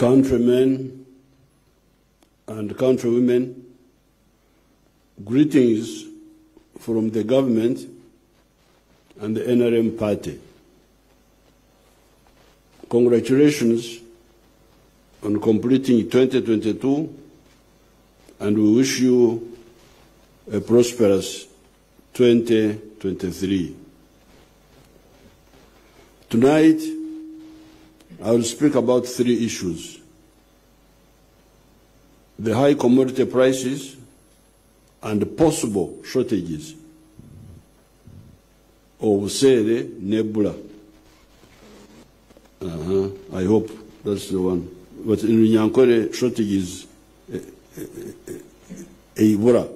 countrymen and countrywomen, greetings from the government and the NRM party. Congratulations on completing 2022, and we wish you a prosperous 2023. Tonight, I will speak about 3 issues: the high commodity prices and possible shortages of Sere Nebula. I hope that's the one. But in Nyankore, shortages Ebola,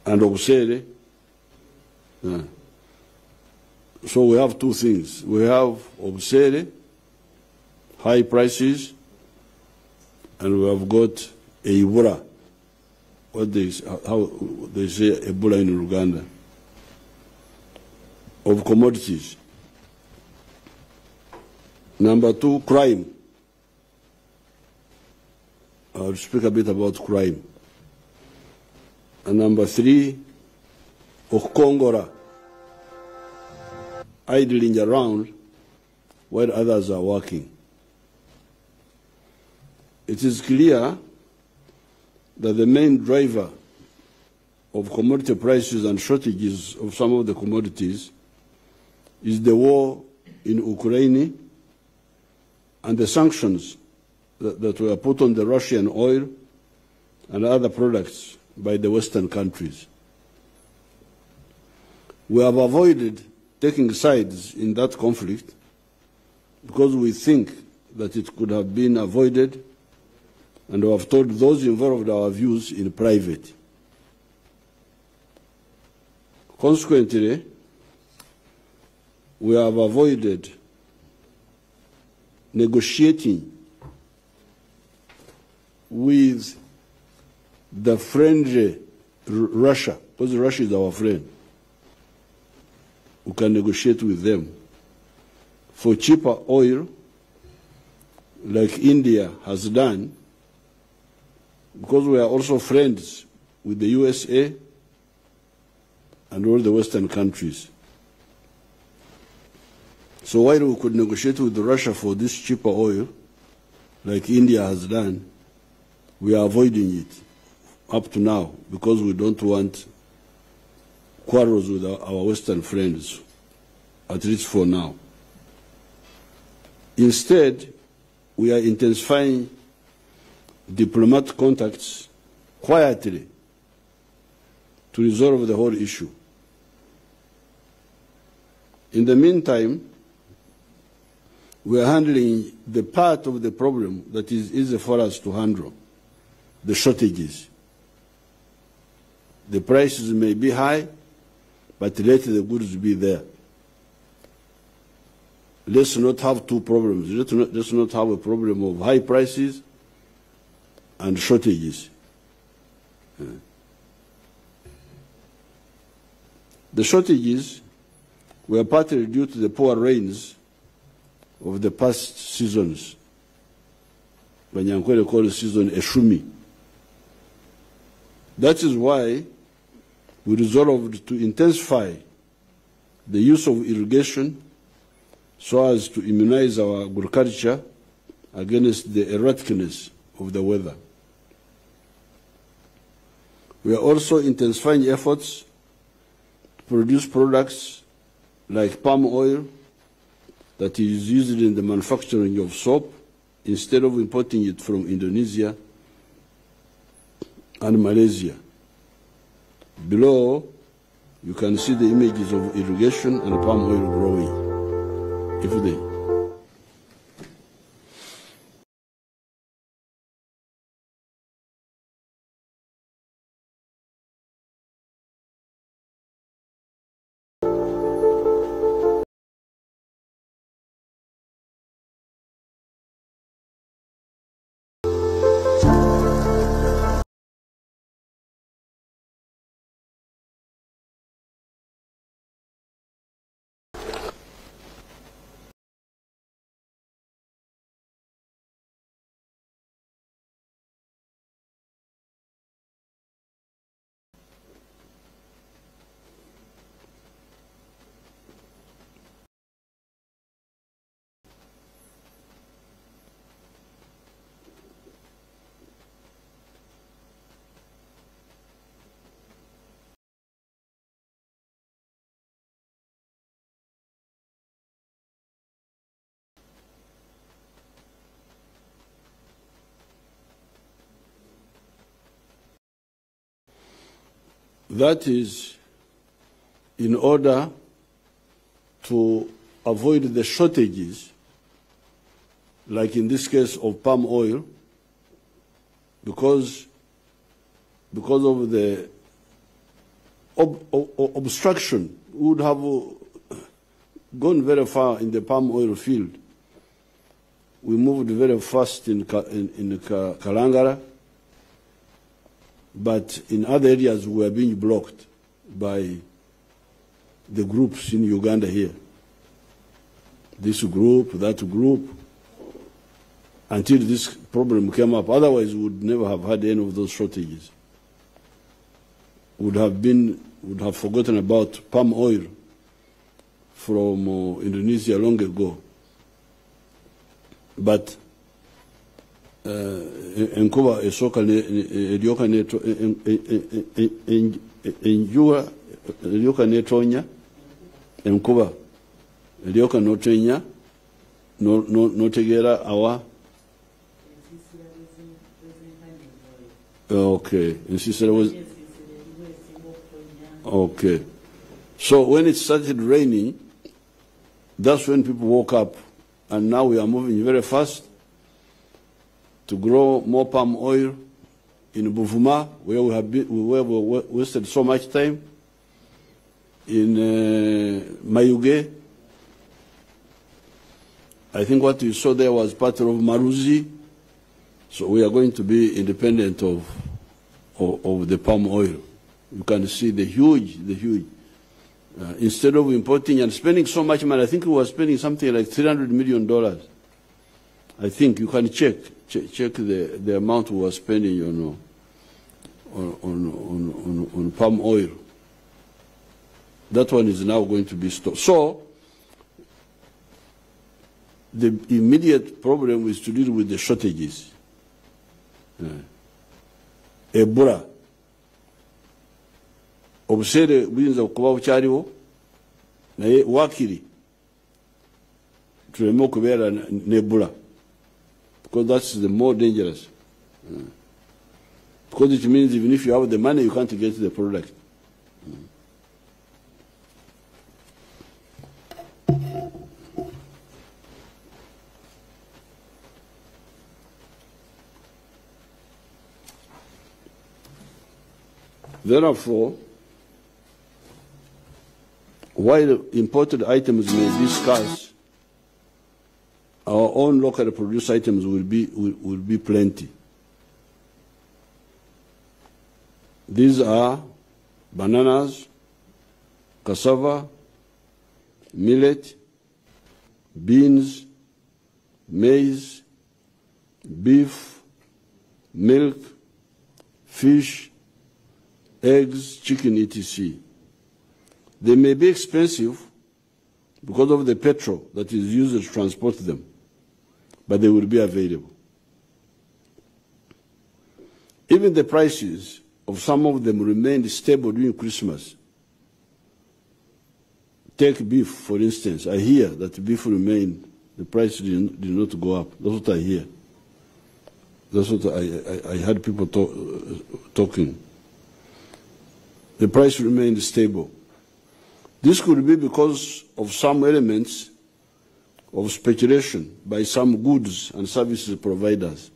and of Sere. So we have 2 things. We have obsere, high prices, and we have got Ebola, how they say Ebola in Uganda, of commodities. Number 2, crime. I'll speak a bit about crime. And number 3, Okongora, idling around while others are working. It is clear that the main driver of commodity prices and shortages of some of the commodities is the war in Ukraine and the sanctions that were put on the Russian oil and other products by the Western countries. We have avoided taking sides in that conflict because we think that it could have been avoided, and we have told those involved our views in private. Consequently, we have avoided negotiating with the friendly Russia, because Russia is our friend. We can negotiate with them for cheaper oil, like India has done, because we are also friends with the USA and all the Western countries. So while we could negotiate with Russia for this cheaper oil, like India has done, we are avoiding it up to now because we don't want quarrels with our Western friends, at least for now. Instead, we are intensifying diplomatic contacts quietly to resolve the whole issue. In the meantime, we are handling the part of the problem that is easy for us to handle, the shortages. The prices may be high, but let the goods be there. Let's not have 2 problems. Let's not have a problem of high prices and shortages. The shortages were partly due to the poor rains of the past seasons. Banyankole call the season Eshumi. That is why we resolved to intensify the use of irrigation so as to immunize our agriculture against the erraticness of the weather. We are also intensifying efforts to produce products like palm oil that is used in the manufacturing of soap instead of importing it from Indonesia and Malaysia. Below, you can see the images of irrigation and palm oil growing. If they That is in order to avoid the shortages, like in this case of palm oil, because of the obstruction. We would have gone very far in the palm oil field. We moved very fast in Kalangara, but in other areas we were being blocked by the groups in Uganda here. This group, that group, until this problem came up. Otherwise, we would never have had any of those shortages. Would have forgotten about palm oil from Indonesia long ago. But enkuba esoka elyoka netonya, enkuba elyoka notenya notegera awa. Okay, okay. So when it started raining, that's when people woke up, and now we are moving very fast to grow more palm oil in Buvuma, where we wasted so much time, in Mayuge. I think what you saw there was part of Maruzi. So we are going to be independent of the palm oil. You can see the huge. Instead of importing and spending so much money, I think we were spending something like $300 million. I think you can check the amount we were spending on palm oil. That one is now going to be stopped. So the immediate problem is to deal with the shortages. Ebola. Obusere buyinza okuba bukyaliwo naye wakiri tuleme okubeera n'Ebola, because that's the more dangerous. Because it means even if you have the money, you can't get the product. Therefore, while imported items may be scarce, our own locally produced items will be plenty. These are bananas, cassava, millet, beans, maize, beef, milk, fish, eggs, chicken, etc. They may be expensive because of the petrol that is used to transport them, but they will be available. Even the prices of some of them remained stable during Christmas. Take beef, for instance. I hear that beef remained, the price did not go up. That's what I hear. That's what I heard people talking. The price remained stable. This could be because of some elements of speculation by some goods and services providers.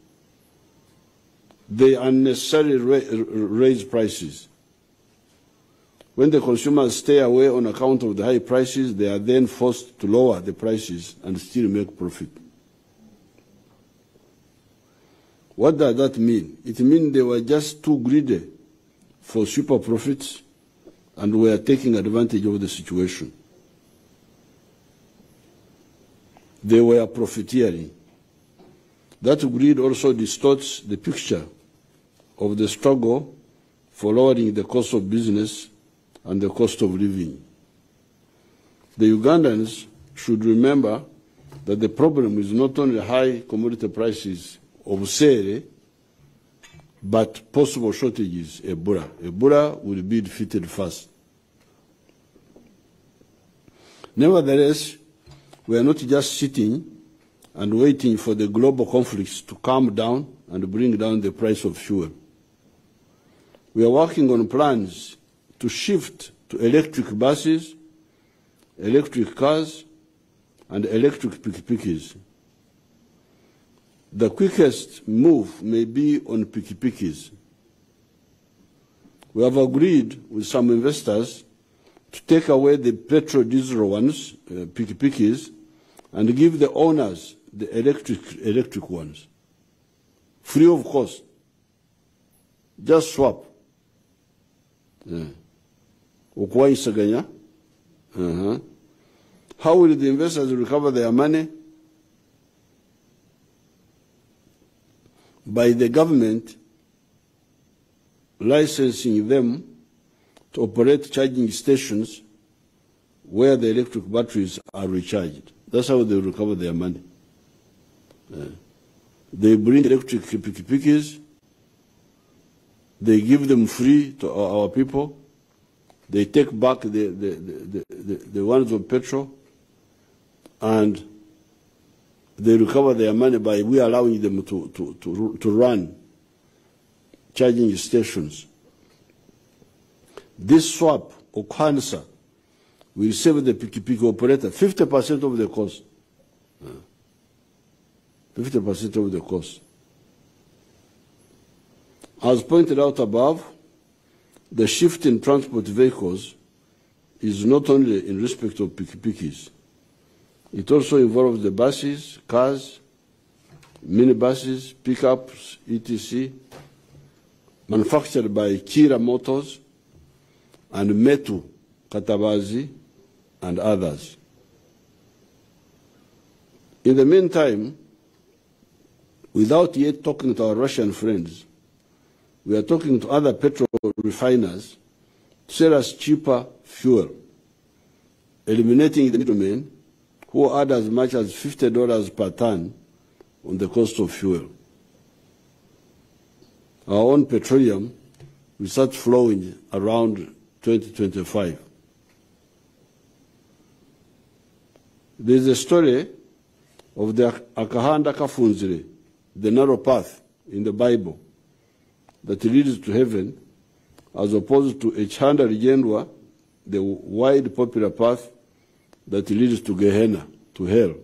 They unnecessarily raise prices. When the consumers stay away on account of the high prices, they are then forced to lower the prices and still make profit. What does that mean? It means they were just too greedy for super profits and were taking advantage of the situation. They were profiteering. That greed also distorts the picture of the struggle for lowering the cost of business and the cost of living. The Ugandans should remember that the problem is not only high commodity prices of sale, but possible shortages, Ebola. Ebola will be defeated first. Nevertheless, we are not just sitting and waiting for the global conflicts to calm down and bring down the price of fuel. We are working on plans to shift to electric buses, electric cars, and electric pikipikis. The quickest move may be on pikipikis. We have agreed with some investors to take away the petrol diesel ones, pikipikis, and give the owners the electric ones, free of cost. Just swap. How will the investors recover their money? By the government licensing them to operate charging stations where the electric batteries are recharged. That's how they recover their money. They bring electric pikipikis, they give them free to our people, they take back the ones of petrol, and they recover their money by we allowing them to run charging stations. This swap or cancer will save the pikipiki operator 50% of the cost. 50% of the cost. As pointed out above, the shift in transport vehicles is not only in respect of pikipikis. It also involves the buses, cars, minibuses, pickups, etc., manufactured by Kira Motors and Metu Katabazi and others. In the meantime, without yet talking to our Russian friends, we are talking to other petrol refiners to sell us cheaper fuel, eliminating the middlemen who add as much as $50 per ton on the cost of fuel. Our own petroleum will start flowing around 2025. There is a story of the Akahanda Kafunzire, the narrow path in the Bible that leads to heaven, as opposed to Echanda Rigendwa, the wide popular path that leads to Gehenna, to hell.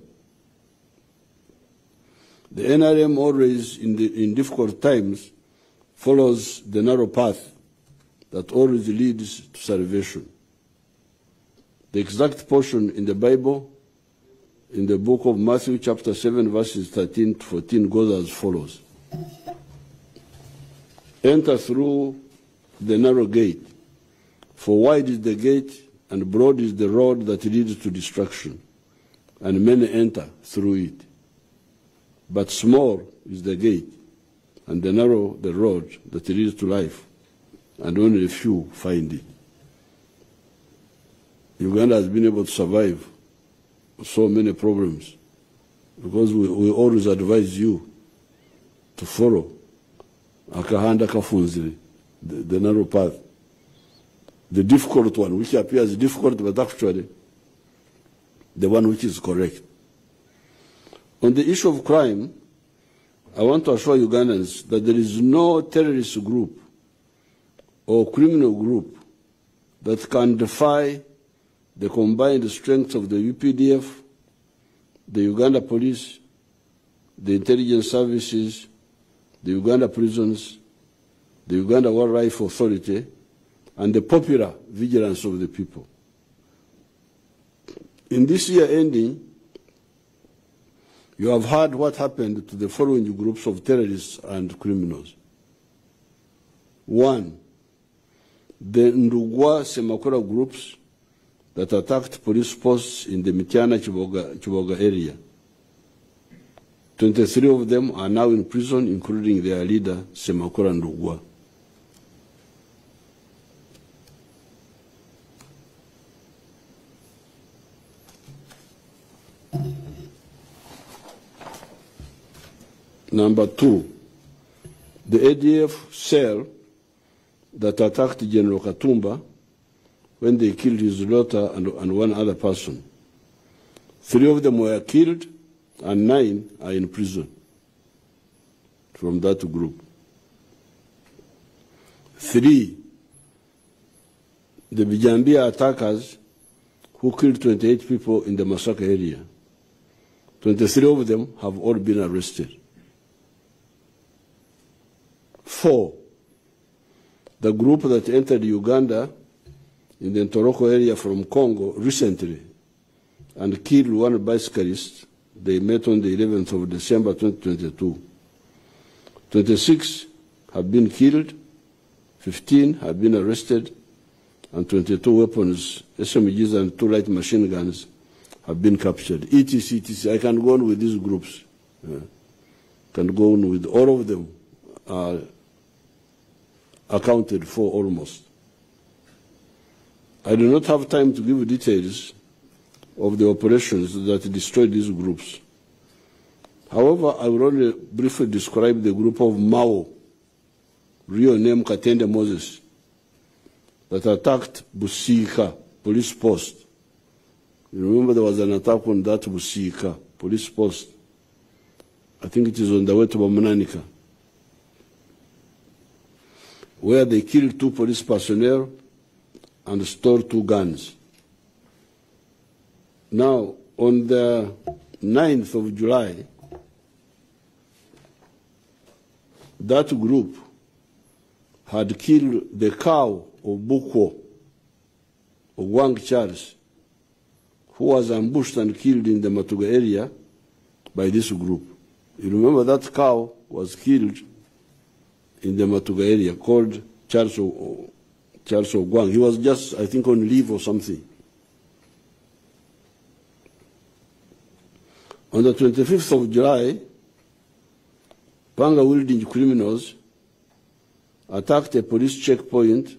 The NRM always, in difficult times, follows the narrow path that always leads to salvation. The exact portion in the Bible, in the book of Matthew chapter 7, verses 13 to 14, goes as follows. Enter through the narrow gate, for wide is the gate and broad is the road that leads to destruction, and many enter through it. But small is the gate, and the narrow the road that leads to life, and only a few find it. Uganda has been able to survive so many problems because we always advise you to follow Akahanda Kafunzire, the narrow path, the difficult one, which appears difficult, but actually the one which is correct. On the issue of crime, I want to assure Ugandans that there is no terrorist group or criminal group that can defy the combined strength of the UPDF, the Uganda police, the intelligence services, the Uganda prisons, the Uganda Wildlife Authority, and the popular vigilance of the people. In this year ending, you have heard what happened to the following groups of terrorists and criminals. 1, the Ndugwa Semakora groups that attacked police posts in the Mityana Chiboga area. 23 of them are now in prison, including their leader, Semakora Ndugwa. Number 2, the ADF cell that attacked General Katumba when they killed his daughter and one other person. 3 of them were killed and 9 are in prison from that group. 3, the Bijambia attackers who killed 28 people in the Masaka area. 23 of them have all been arrested. 4, the group that entered Uganda in the Ntoroko area from Congo recently and killed one bicyclist. They met on the 11th of December 2022. 26 have been killed, 15 have been arrested, and 22 weapons, SMGs and 2 light machine guns have been captured. etc, etc. I can go on with these groups. Can go on with all of them accounted for almost. I do not have time to give details of the operations that destroyed these groups. However, I will only briefly describe the group of Mao, real name Katende Moses, that attacked Busika police post. You remember there was an attack on that Busika police post. I think it is on the way to Bamunanika, where they killed 2 police personnel and stole 2 guns. Now, on the 9th of July, that group had killed the cow of Bukwo, of Wang Charles, who was ambushed and killed in the Matuga area by this group. You remember that cow was killed in the Matuga area, called Charles Ogwang. He was just, I think, on leave or something. On the 25th of July, panga-wielding criminals attacked a police checkpoint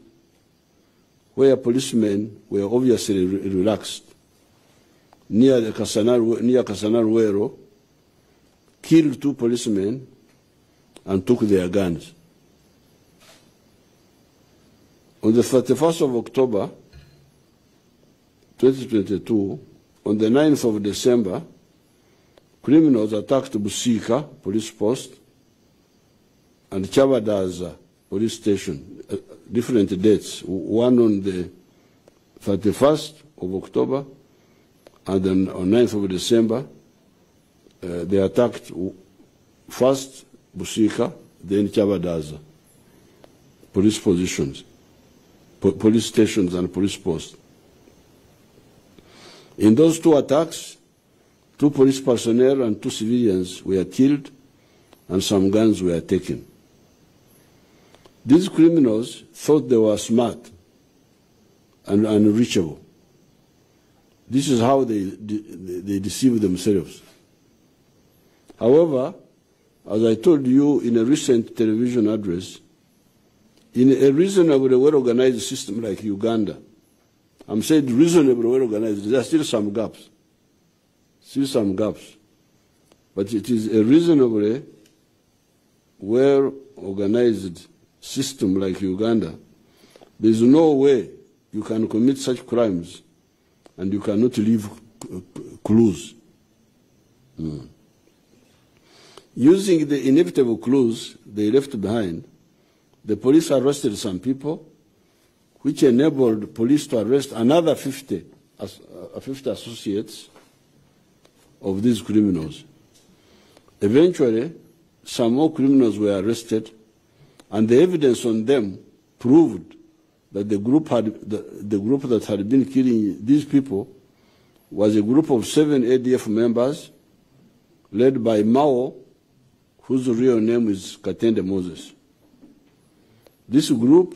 where policemen were obviously relaxed near Kasanaruero, killed 2 policemen and took their guns. On the 31st of October 2022, on the 9th of December, criminals attacked Busika police post and Chabadaza police station, different dates, one on the 31st of October and then on 9th of December. They attacked first Busika, then Chabadaza police positions, police stations and police posts. In those 2 attacks, 2 police personnel and 2 civilians were killed and some guns were taken. These criminals thought they were smart and unreachable. This is how they deceive themselves. However, as I told you in a recent television address, in a reasonably well-organized system like Uganda, I'm saying reasonably well-organized, there are still some gaps. But it is a reasonably well-organized system like Uganda. There is no way you can commit such crimes and you cannot leave clues. Using the inevitable clues they left behind, the police arrested some people, which enabled police to arrest another 50 associates of these criminals. Eventually, some more criminals were arrested, and the evidence on them proved that the group that had been killing these people was a group of 7 ADF members led by Mao, whose real name is Katende Moses. This group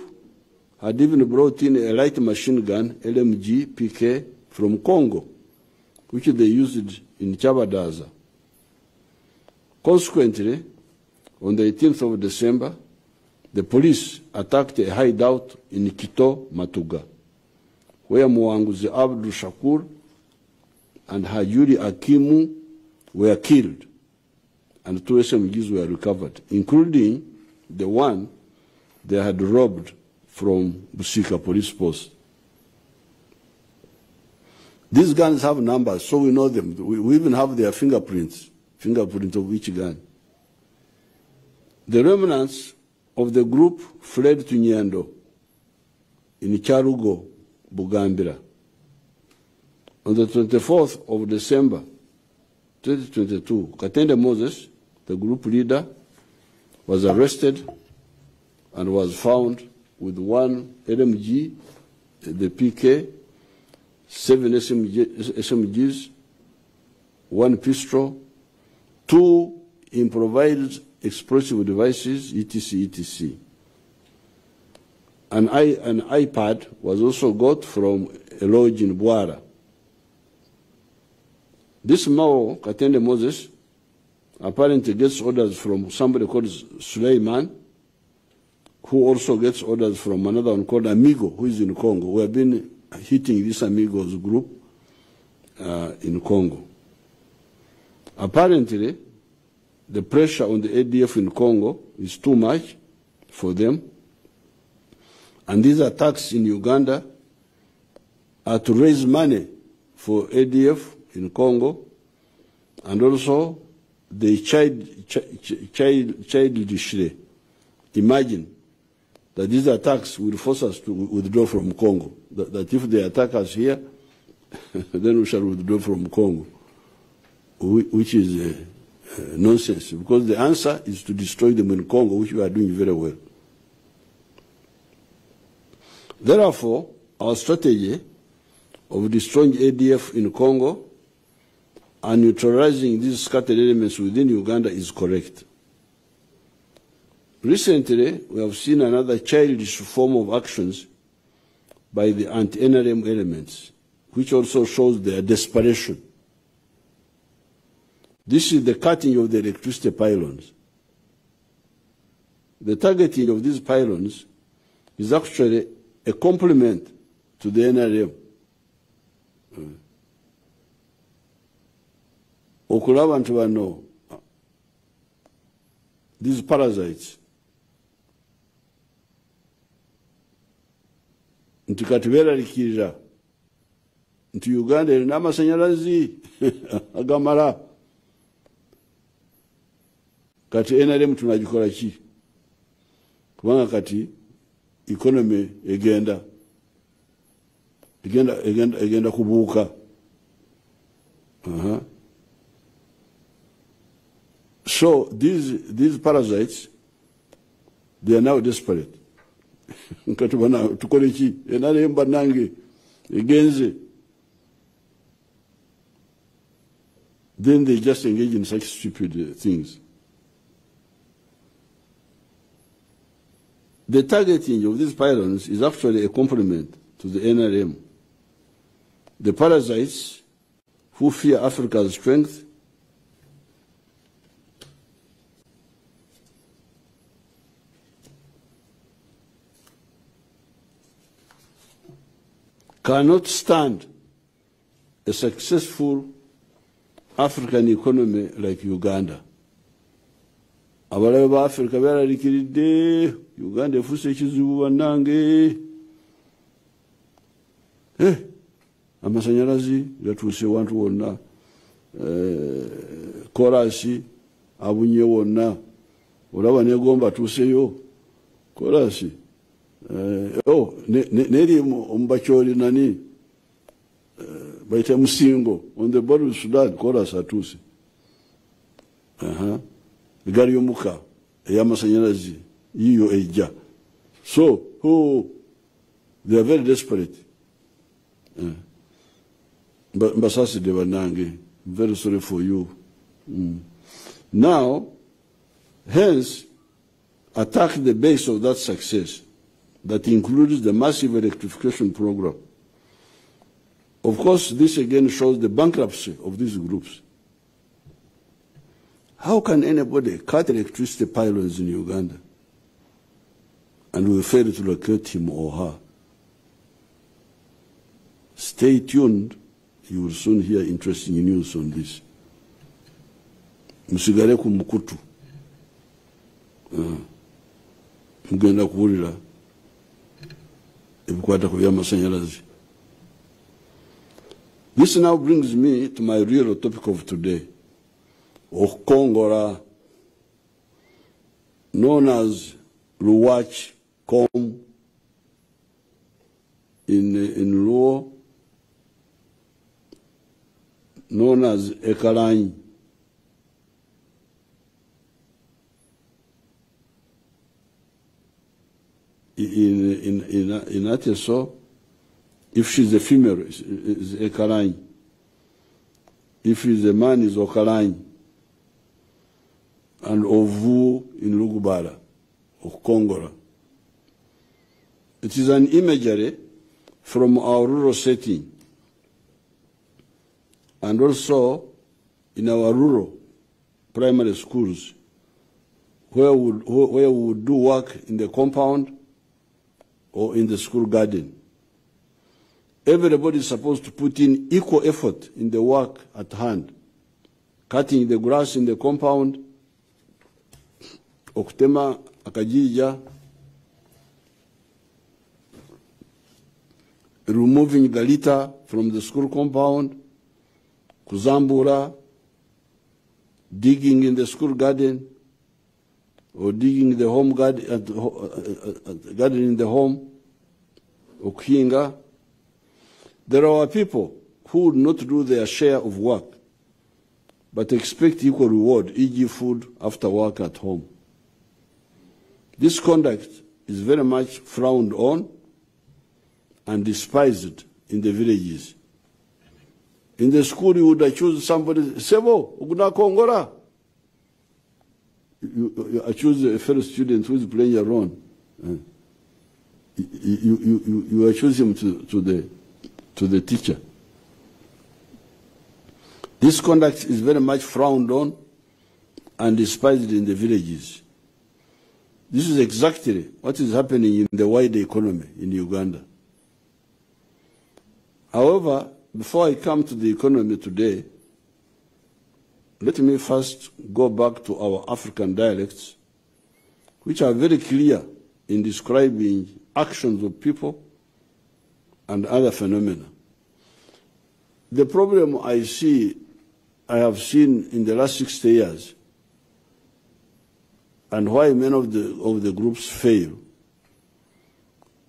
had even brought in a light machine gun, LMG PK, from Congo, which they used in Chabadaza. Consequently, on the 18th of December, the police attacked a hideout in Kito, Matuga, where Mwanguzi Abdul Shakur and Hajuri Akimu were killed, and 2 SMGs were recovered, including the one they had robbed from Busika police post. These guns have numbers, so we know them. We even have their fingerprint of each gun. The remnants of the group fled to Nyando in Charugo Bugambira. On the 24th of December 2022, Katende Moses, the group leader, was arrested and was found with 1 LMG, the PK, 7 SMGs, 1 pistol, 2 improvised explosive devices, etc. An iPad was also got from a lodge in Bwara. This Mao, Katende Moses, apparently gets orders from somebody called Suleiman, who also gets orders from another one called Amigo, who is in Congo. We have been hitting this Amigos group in Congo. Apparently, the pressure on the ADF in Congo is too much for them. And these attacks in Uganda are to raise money for ADF in Congo, and also they childishly imagine that these attacks will force us to withdraw from Congo. That if they attack us here, then we shall withdraw from Congo, which is nonsense, because the answer is to destroy them in Congo, which we are doing very well. Therefore, our strategy of destroying ADF in Congo and neutralizing these scattered elements within Uganda is correct. Recently, we have seen another childish form of actions by the anti-NRM elements, which also shows their desperation. This is the cutting of the electricity pylons. The targeting of these pylons is actually a compliment to the NRM. Okulaba nti bano, these parasites, nti kati beeralikirira nti Uganda erina amasanyalaze agamala, kati NRM tunagikola ki? Kubanga kati economy egenda kubuuka. So these parasites, they are now desperate. Kati bana tukole ki? NRM banange egenze. Then they just engage in such stupid things. The targeting of these pylons is actually a compliment to the NRM. The parasites who fear Africa's strength cannot stand a successful African economy like Uganda. Abalabe ba Africa beeralikiridde, Uganda efuuse ekizibu bannange. Amasanyalaze gatuuse wantu wonna, korasi abunye wonna, olaba negomba atuuseyo korasi. Neri omubakyoli nani bayita Musingo on the border of Sudan, korasi atuuse. Egari y'omuka ey'amasanyalaze yiyo ejja. So they are very desperate. Mbasaside bannange, very sorry for you. Now, hence, attack the base of that success that includes the massive electrification program. Of course, this again shows the bankruptcy of these groups. How can anybody cut electricity pylons in Uganda and we fail to locate him or her? Stay tuned. You will soon hear interesting news on this. Musigale ku mukutu. Mugenda kuwulira ebikwata ku by'amasanyalaze. This now brings me to my real topic of today. Okongora, known as Luwach Com. in Luo, known as ekalanyi. In Ateso, if she's a female, is ekalanyi. If he's a man, is okalanyi. And ovu in Lugubara, or Kongora. It is an imagery from our rural setting, and also in our rural primary schools, where we would do work in the compound or in the school garden. Everybody is supposed to put in equal effort in the work at hand, cutting the grass in the compound, okutema akajija, removing the litter from the school compound, kuzambura, digging in the school garden, or digging the home garden, garden in the home, okuhinga. There are people who would not do their share of work, but expect equal reward, e.g. food after work at home. This conduct is very much frowned on and despised in the villages. In the school, you would accuse somebody, Sebo, Uguna Kongora. You accuse a fellow student who is playing around. You accuse him to the teacher. This conduct is very much frowned on and despised in the villages. This is exactly what is happening in the wider economy in Uganda. However, before I come to the economy today, let me first go back to our African dialects, which are very clear in describing actions of people and other phenomena. The problem I have seen in the last 60 years, and why many of the groups fail,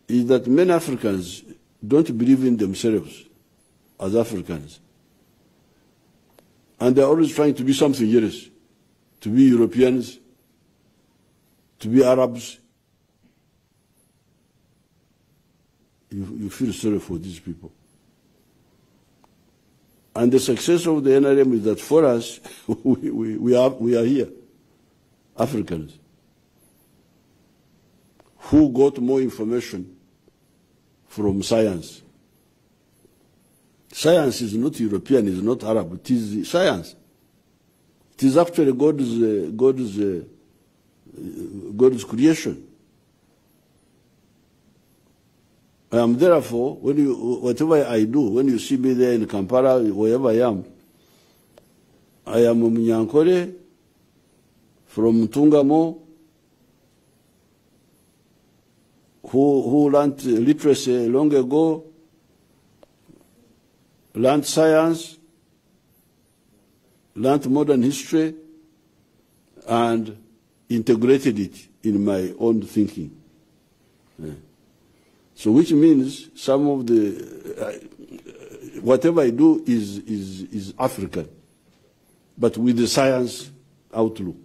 is that many Africans don't believe in themselves as Africans. And they're always trying to be something else, to be Europeans, to be Arabs. You feel sorry for these people. And the success of the NRM is that for us, we are here, Africans, who got more information from science. Science is not European, it's not Arab, it is science. It is actually God's creation. I am therefore, whatever I do, when you see me there in Kampala, wherever I am a Munyankole from Tungamo, who learned literacy long ago, learned science, learned modern history, and integrated it in my own thinking. Yeah. So which means some of the, whatever I do is African, but with the science outlook,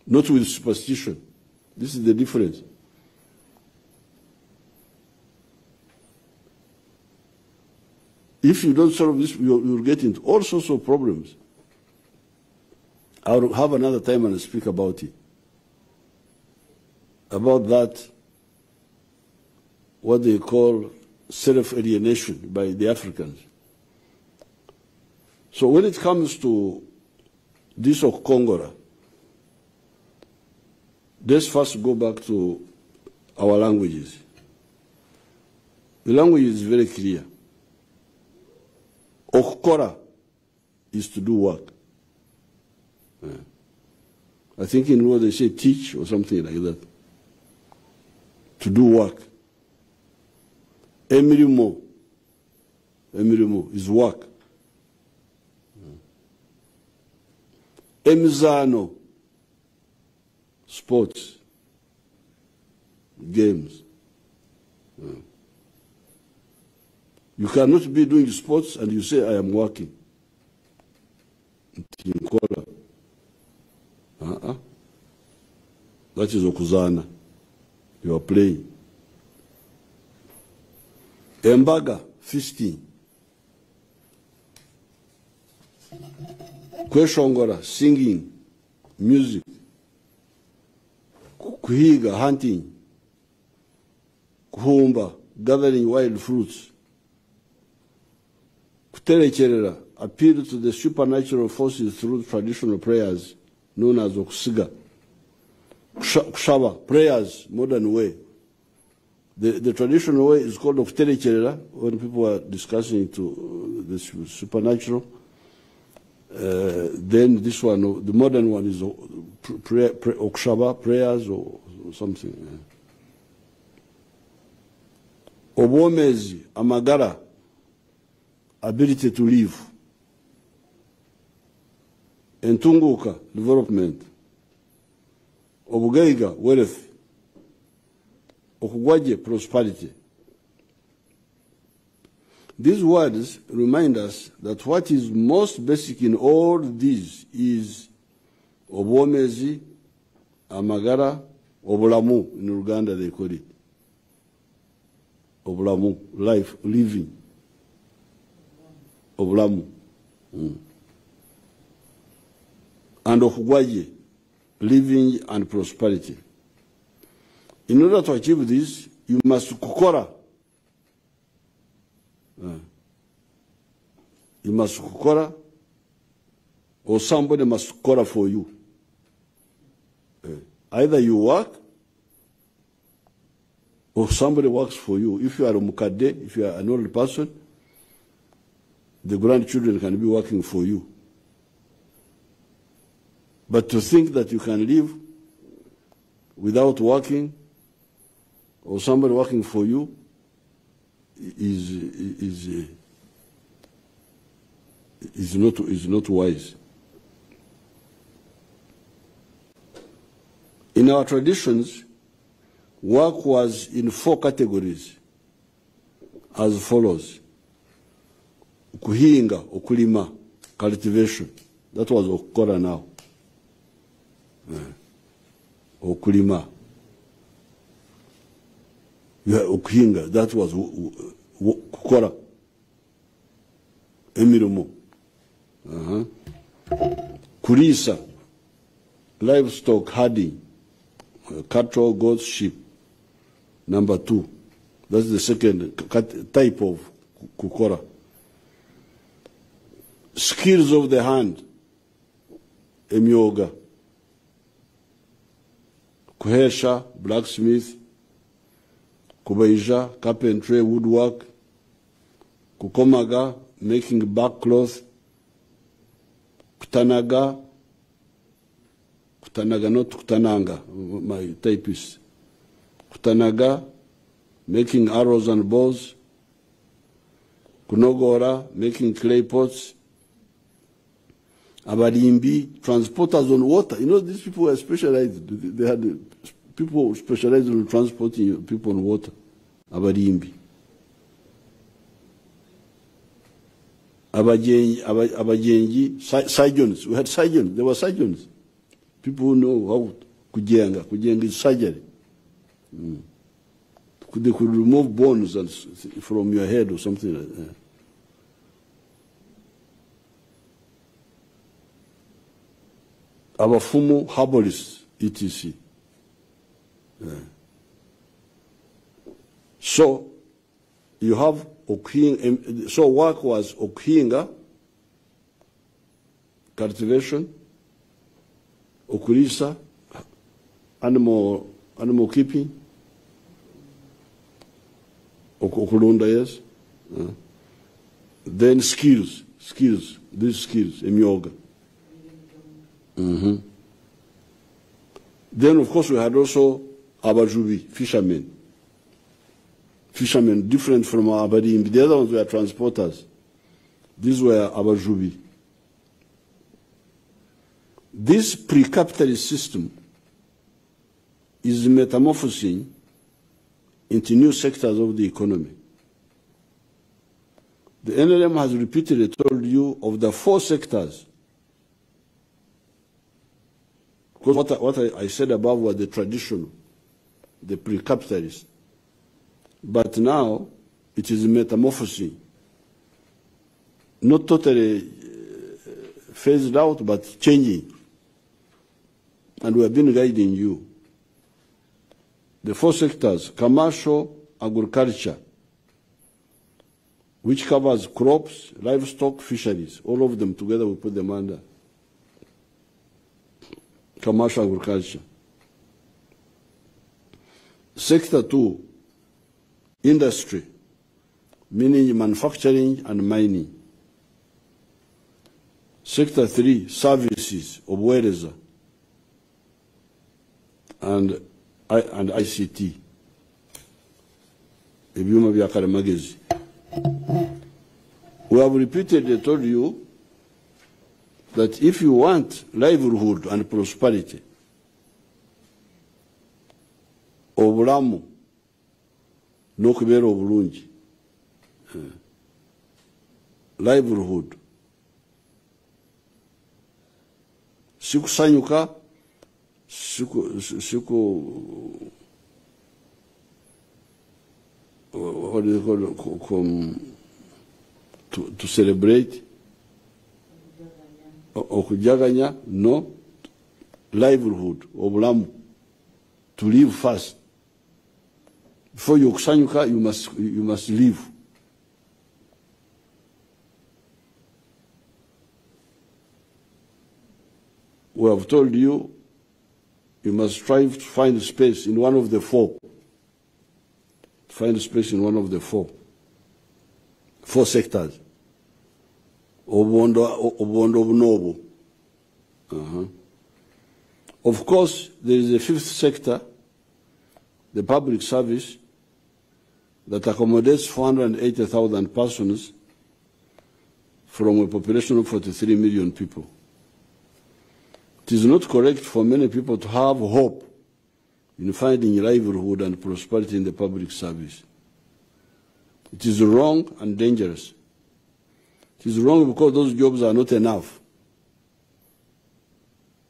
not with superstition. This is the difference. If you don't solve this, you'll get into all sorts of problems. I'll have another time and speak about it. About that, what they call self-alienation by the Africans. So when it comes to this of Kongora, let's first go back to our languages. The language is very clear. Okukora is to do work. I think in what they say teach or something like that. To do work. Emirimo is work. Emizano, sports, games. You cannot be doing sports and you say, I am working. That is okuzana. You are playing. Embaga, feasting. Kweshongora, singing, music. Kuhiga, hunting. Kuhumba, gathering wild fruits. Kuterecherera, appeal to the supernatural forces through traditional prayers known as okusiga. Kushaba, prayers, modern way. The traditional way is called okuterecherera, when people are discussing to the supernatural. Then this one, the modern one is okushaba, prayers or something. Obwomezi, amagara, ability to live. Entunguka, development. Obugaiga, wealth. Okugwaje, prosperity. These words remind us that what is most basic in all these is obwomezi, amagara, obulamu. In Uganda they call it. Obulamu, life, living. Obulamu. And okugwaje, living and prosperity. In order to achieve this, you must kukora. You must kukora, or somebody must kukora for you. Either you work, or somebody works for you. If you are a mukade, if you are an old person, the grandchildren can be working for you. But to think that you can live without working, or somebody working for you, is not wise. In our traditions, work was in 4 categories as follows: kuhinga, okulima, cultivation. That was okukora now. Okulima. Okuhinga, that was kukora. Emirumo. Kurisa, livestock, herding, cattle, goats, sheep. Number 2. That's the second type of kukora. Skills of the hand, emyoga. Kuhesha, blacksmith. Kubaija, carpentry, woodwork. Kukomaga, making back cloth. Kutanaga, not kutananga, my typist. Kutanaga, making arrows and bows. Kunogora, making clay pots. Abarimbi, transporters on water. You know, these people were specialized. They had people specialized in transporting people on water. Abarimbi. Abajengi, surgeons. We had surgeons. There were surgeons. People who know how kujenga. Kujenga is surgery. They could remove bones from your head or something like that. Abafumu, herbalists, etc. So, you have okuhinga. So work was okuhinga, cultivation, okulisa, animal keeping, okulunda, yes. Then skills, these skills, emyoga. Then, of course, we had also abajubi, fishermen. Fishermen, different from abarimbi. The other ones were transporters. These were abajubi. This pre-capitalist system is metamorphosing into new sectors of the economy. The NLM has repeatedly told you of the 4 sectors. Because what I said above was the traditional, the pre-capitalist. But now it is metamorphosing. Not totally phased out, but changing. And we have been guiding you. The 4 sectors: commercial agriculture, which covers crops, livestock, fisheries. All of them together, we put them under commercial agriculture. Sector 2, industry, meaning manufacturing and mining. Sector 3, services, obuweereza and ICT, ebyuma bya kalimagezi. We have repeatedly told you that if you want livelihood and prosperity, obulamu n'okubeera obulungi, livelihood, sikusanyuka, what do they call to celebrate, okujaganya, no, livelihood, obulamu, to live first. Before you kusanyuka, you must live. We have told you, you must strive to find space in one of the 4. Find space in one of the 4 sectors. Obuondo obunobo. Of course, there is a 5th sector, the public service, that accommodates 480,000 persons from a population of 43 million people. It is not correct for many people to have hope in finding livelihood and prosperity in the public service. It is wrong and dangerous. It is wrong because those jobs are not enough.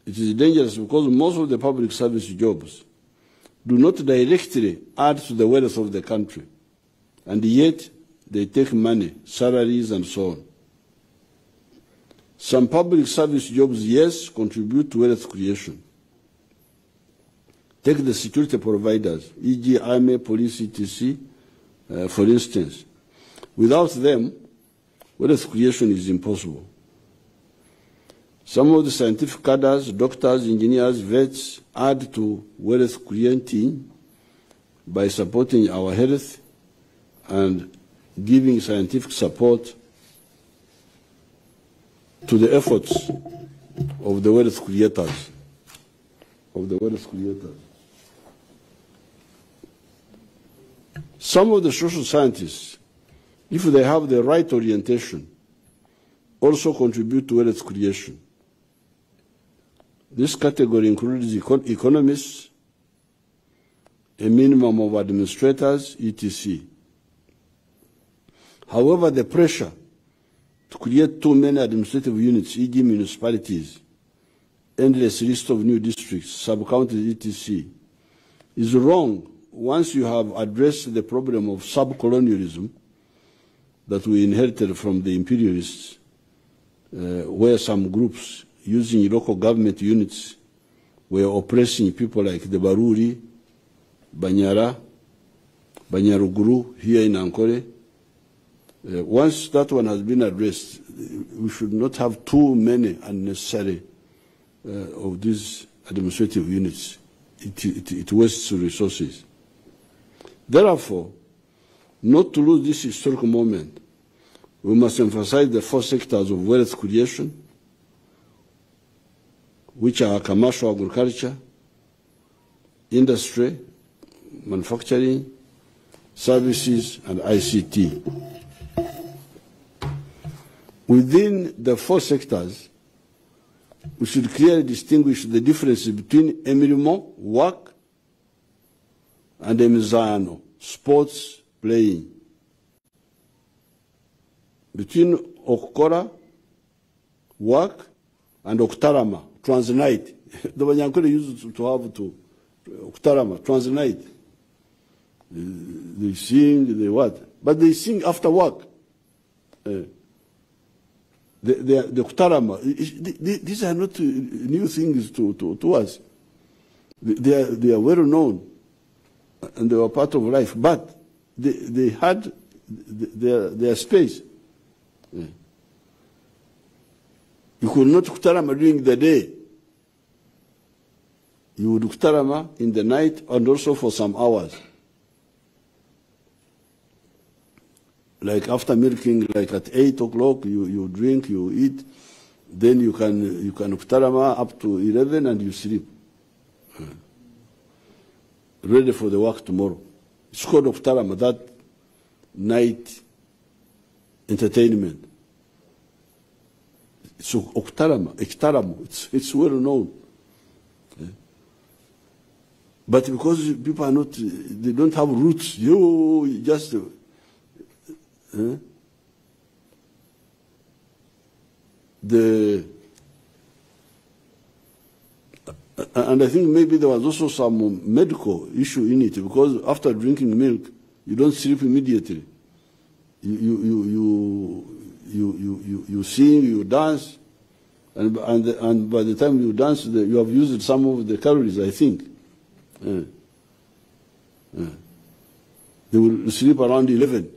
It is dangerous because most of the public service jobs do not directly add to the wealth of the country, and yet they take money, salaries, and so on. Some public service jobs, yes, contribute to wealth creation. Take the security providers, e.g. army, police, etc., for instance. Without them, wealth creation is impossible. Some of the scientific cadres, doctors, engineers, vets, add to wealth creating by supporting our health and giving scientific support to the efforts of the wealth creators. Some of the social scientists, if they have the right orientation, also contribute to wealth creation. This category includes economists, a minimum of administrators, etc. However, the pressure to create too many administrative units, e.g. municipalities, endless list of new districts, sub-counties, etc., is wrong once you have addressed the problem of sub-colonialism that we inherited from the imperialists, where some groups using local government units were oppressing people like the Baruri, Banyara, Banyaruguru here in Ankole. Once that one has been addressed, we should not have too many unnecessary of these administrative units. It wastes resources. Therefore, not to lose this historical moment, we must emphasize the 4 sectors of wealth creation, which are commercial agriculture, industry, manufacturing, services, and ICT. Within the 4 sectors, we should clearly distinguish the difference between emirimo, work, and emizano, sports, playing. between okukora, work, and okutarama, transnight. The Banyankole used to have to okutarama, transnight. They sing, they what? But they sing after work. The okutarama, these are not new things to us. They are well known, and they were part of life. But they had their space. Yeah. You could not kutarama during the day. You would kutarama in the night and also for some hours. Like after milking, like at 8 o'clock, you drink, you eat, then you can kutarama up to 11 and you sleep. Yeah. Ready for the work tomorrow. It's called kutarama, that night entertainment. So ektaramo, it's well known. Okay. But because people are not, they don't have roots, you just, and I think maybe there was also some medical issue in it, because after drinking milk, you don't sleep immediately. You sing, you dance, and by the time you dance, you have used some of the calories, I think. They will sleep around 11.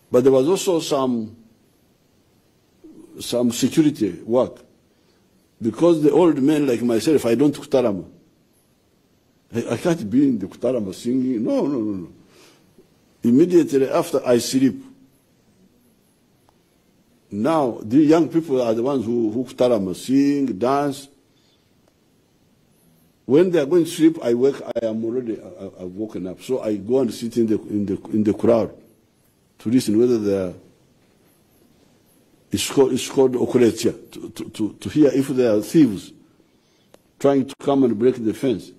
But there was also some security work. Because the old men like myself, I don't kutarama. I can't be in the kutarama singing. No. Immediately after I sleep. Now, the young people are the ones who kutarama, sing, dance. When they are going to sleep, I wake. I've woken up. So I go and sit in the crowd to listen whether they are. It's called okuletia, to hear if there are thieves trying to come and break the fence.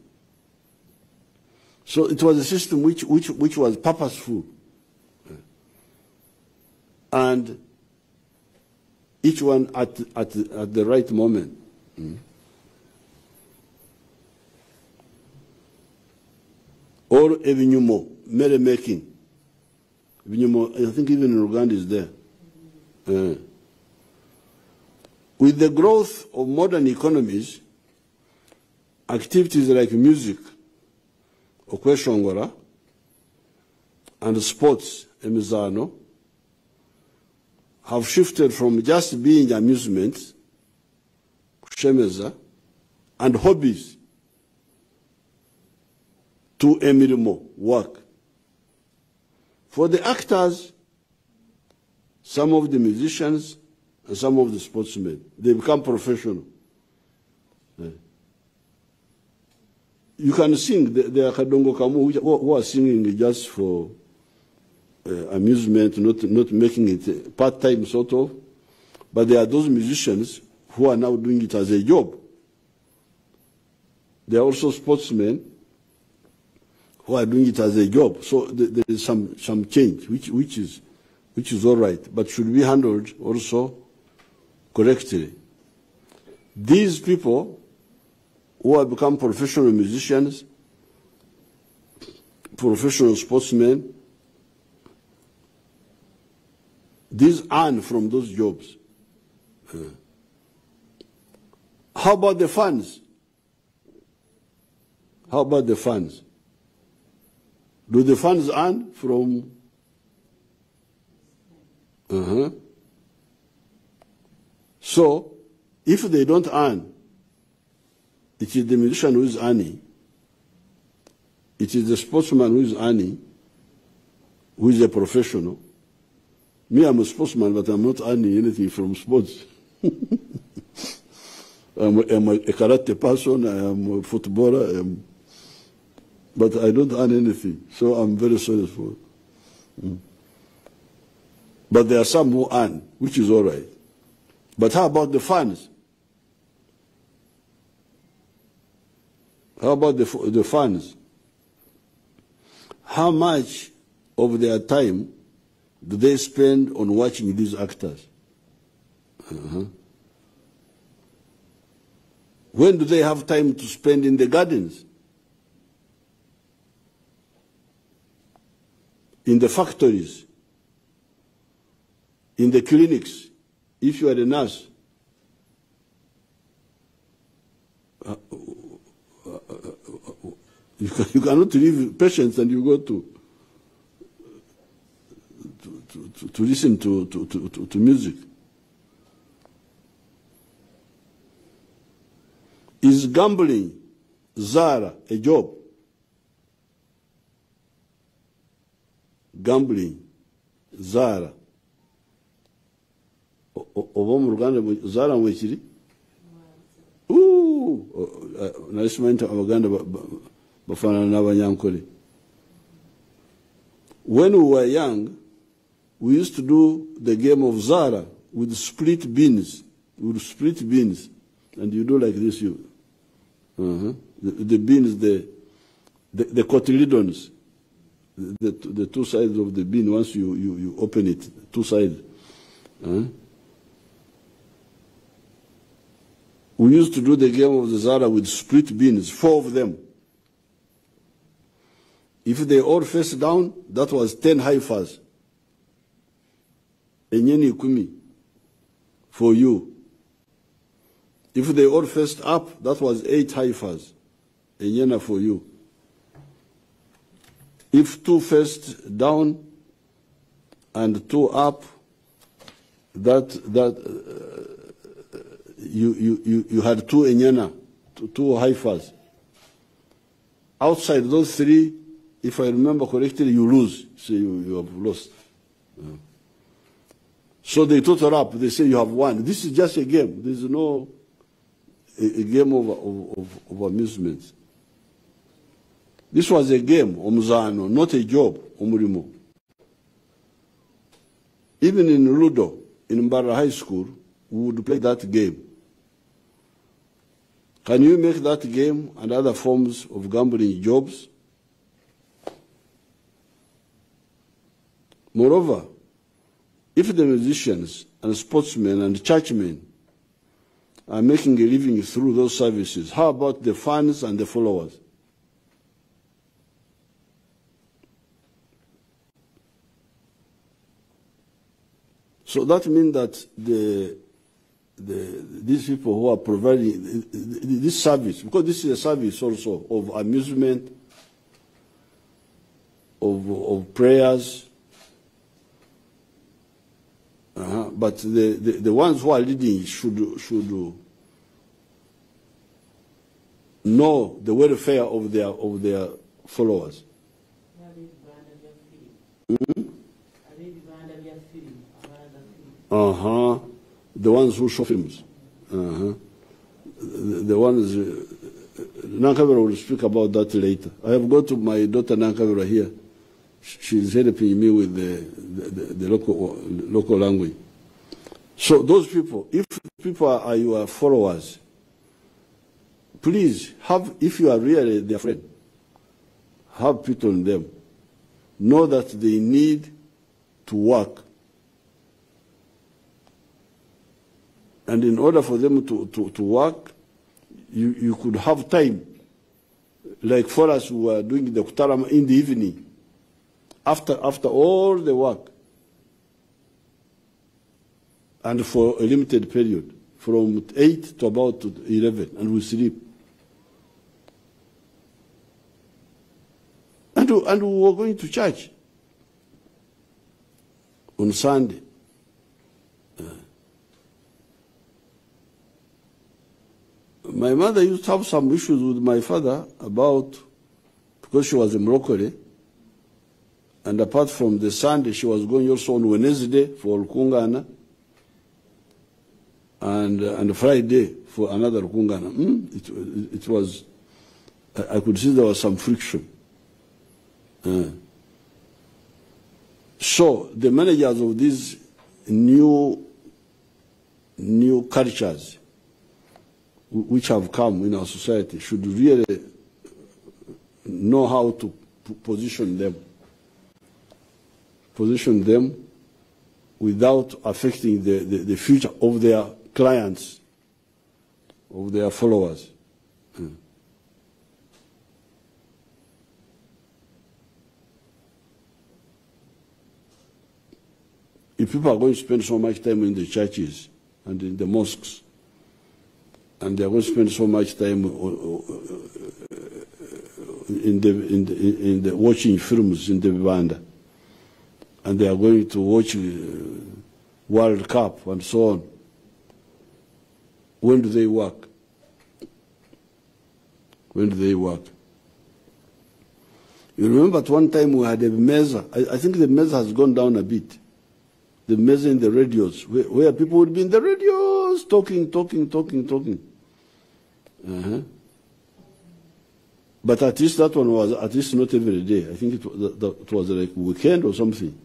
So it was a system which was purposeful, and each one at the right moment. Or ebinyumo, merrymaking. Ebinyumo, I think even in Uganda is there. With the growth of modern economies, activities like music, okweshongora, and sports, emizano, have shifted from just being amusements, kushemeza, and hobbies, to emirimo, work. For the actors, some of the musicians, and some of the sportsmen, they become professional. You can sing. There are Kadongo Kamu who are singing just for amusement, not making it part-time sort of. But there are those musicians who are now doing it as a job. There are also sportsmen who are doing it as a job. So there is some change, which is all right, but should be handled also correctly. These people who have become professional musicians, professional sportsmen, these earn from those jobs. How about the funds? How about the funds? Do the funds earn from? So, if they don't earn, it is the musician who is earning, it is the sportsman who is earning, who is a professional. Me, I'm a sportsman, but I'm not earning anything from sports. I'm a karate person, I am a footballer, but I don't earn anything, so I'm very sorry for it. But there are some who earn, which is all right. But how about the funds? How about the funds? How much of their time do they spend on watching these actors? When do they have time to spend in the gardens, in the factories, in the clinics, if you are a nurse? You cannot leave patients and you go to listen to music. Is gambling, Zara, a job? Gambling, Zara. Obo mu Uganda Zara mwekiri? Naisimanyita Abaganda bafanana n'Abanyankole. When we were young, we used to do the game of Zara with split beans. We would split beans, and you do like this. The beans, the cotyledons, the two sides of the bean. Once you open it, two sides. We used to do the game of the Zara with split beans, 4 of them. If they all face down, that was 10 haifas. Enyeni kumi for you. If they all faced up, that was 8 haifas. Enyena for you. If 2 faced down and 2 up, you had 2 enyena, 2 haifas. Outside those 3, if I remember correctly, you lose. So you have lost. So they total up. They say you have won. This is just a game. There is no a game of amusement. This was a game, omuzano, not a job, omurimo. Even in Ludo, in Mbara High School, we would play that game. Can you make that game and other forms of gambling jobs? Moreover, if the musicians and sportsmen and churchmen are making a living through those services, how about the fans and the followers? So that means that these people who are providing this service, because this is a service also of amusement, of prayers, but the ones who are leading should know the welfare of their followers. The ones who show films. The ones, Nankavera will speak about that later. I have got my daughter Nankavera here. She's helping me with the local language. So those people, if people are your followers, please have, if you are really their friend, have people on them. Know that they need to work. And in order for them to work, you could have time. Like for us who are doing the Kutarama in the evening, after all the work, and for a limited period, from 8 to about 11, and we sleep. And we were going to church on Sunday. My mother used to have some issues with my father because she was a Moroccan, and apart from the Sunday, she was going also on Wednesday for Rukungana, and Friday for another Rukungana. It was, I could see there was some friction. So the managers of these new cultures which have come in our society should really know how to position them without affecting the future of their clients, of their followers. If people are going to spend so much time in the churches and in the mosques, and they are going to spend so much time in the watching films in the Uganda, and they are going to watch World Cup and so on, when do they work? When do they work? You remember at one time we had a meza. I think the meza has gone down a bit. The meza in the radios, where people would be in the radios talking. But at least that one was, at least not every day. I think it was like weekend or something.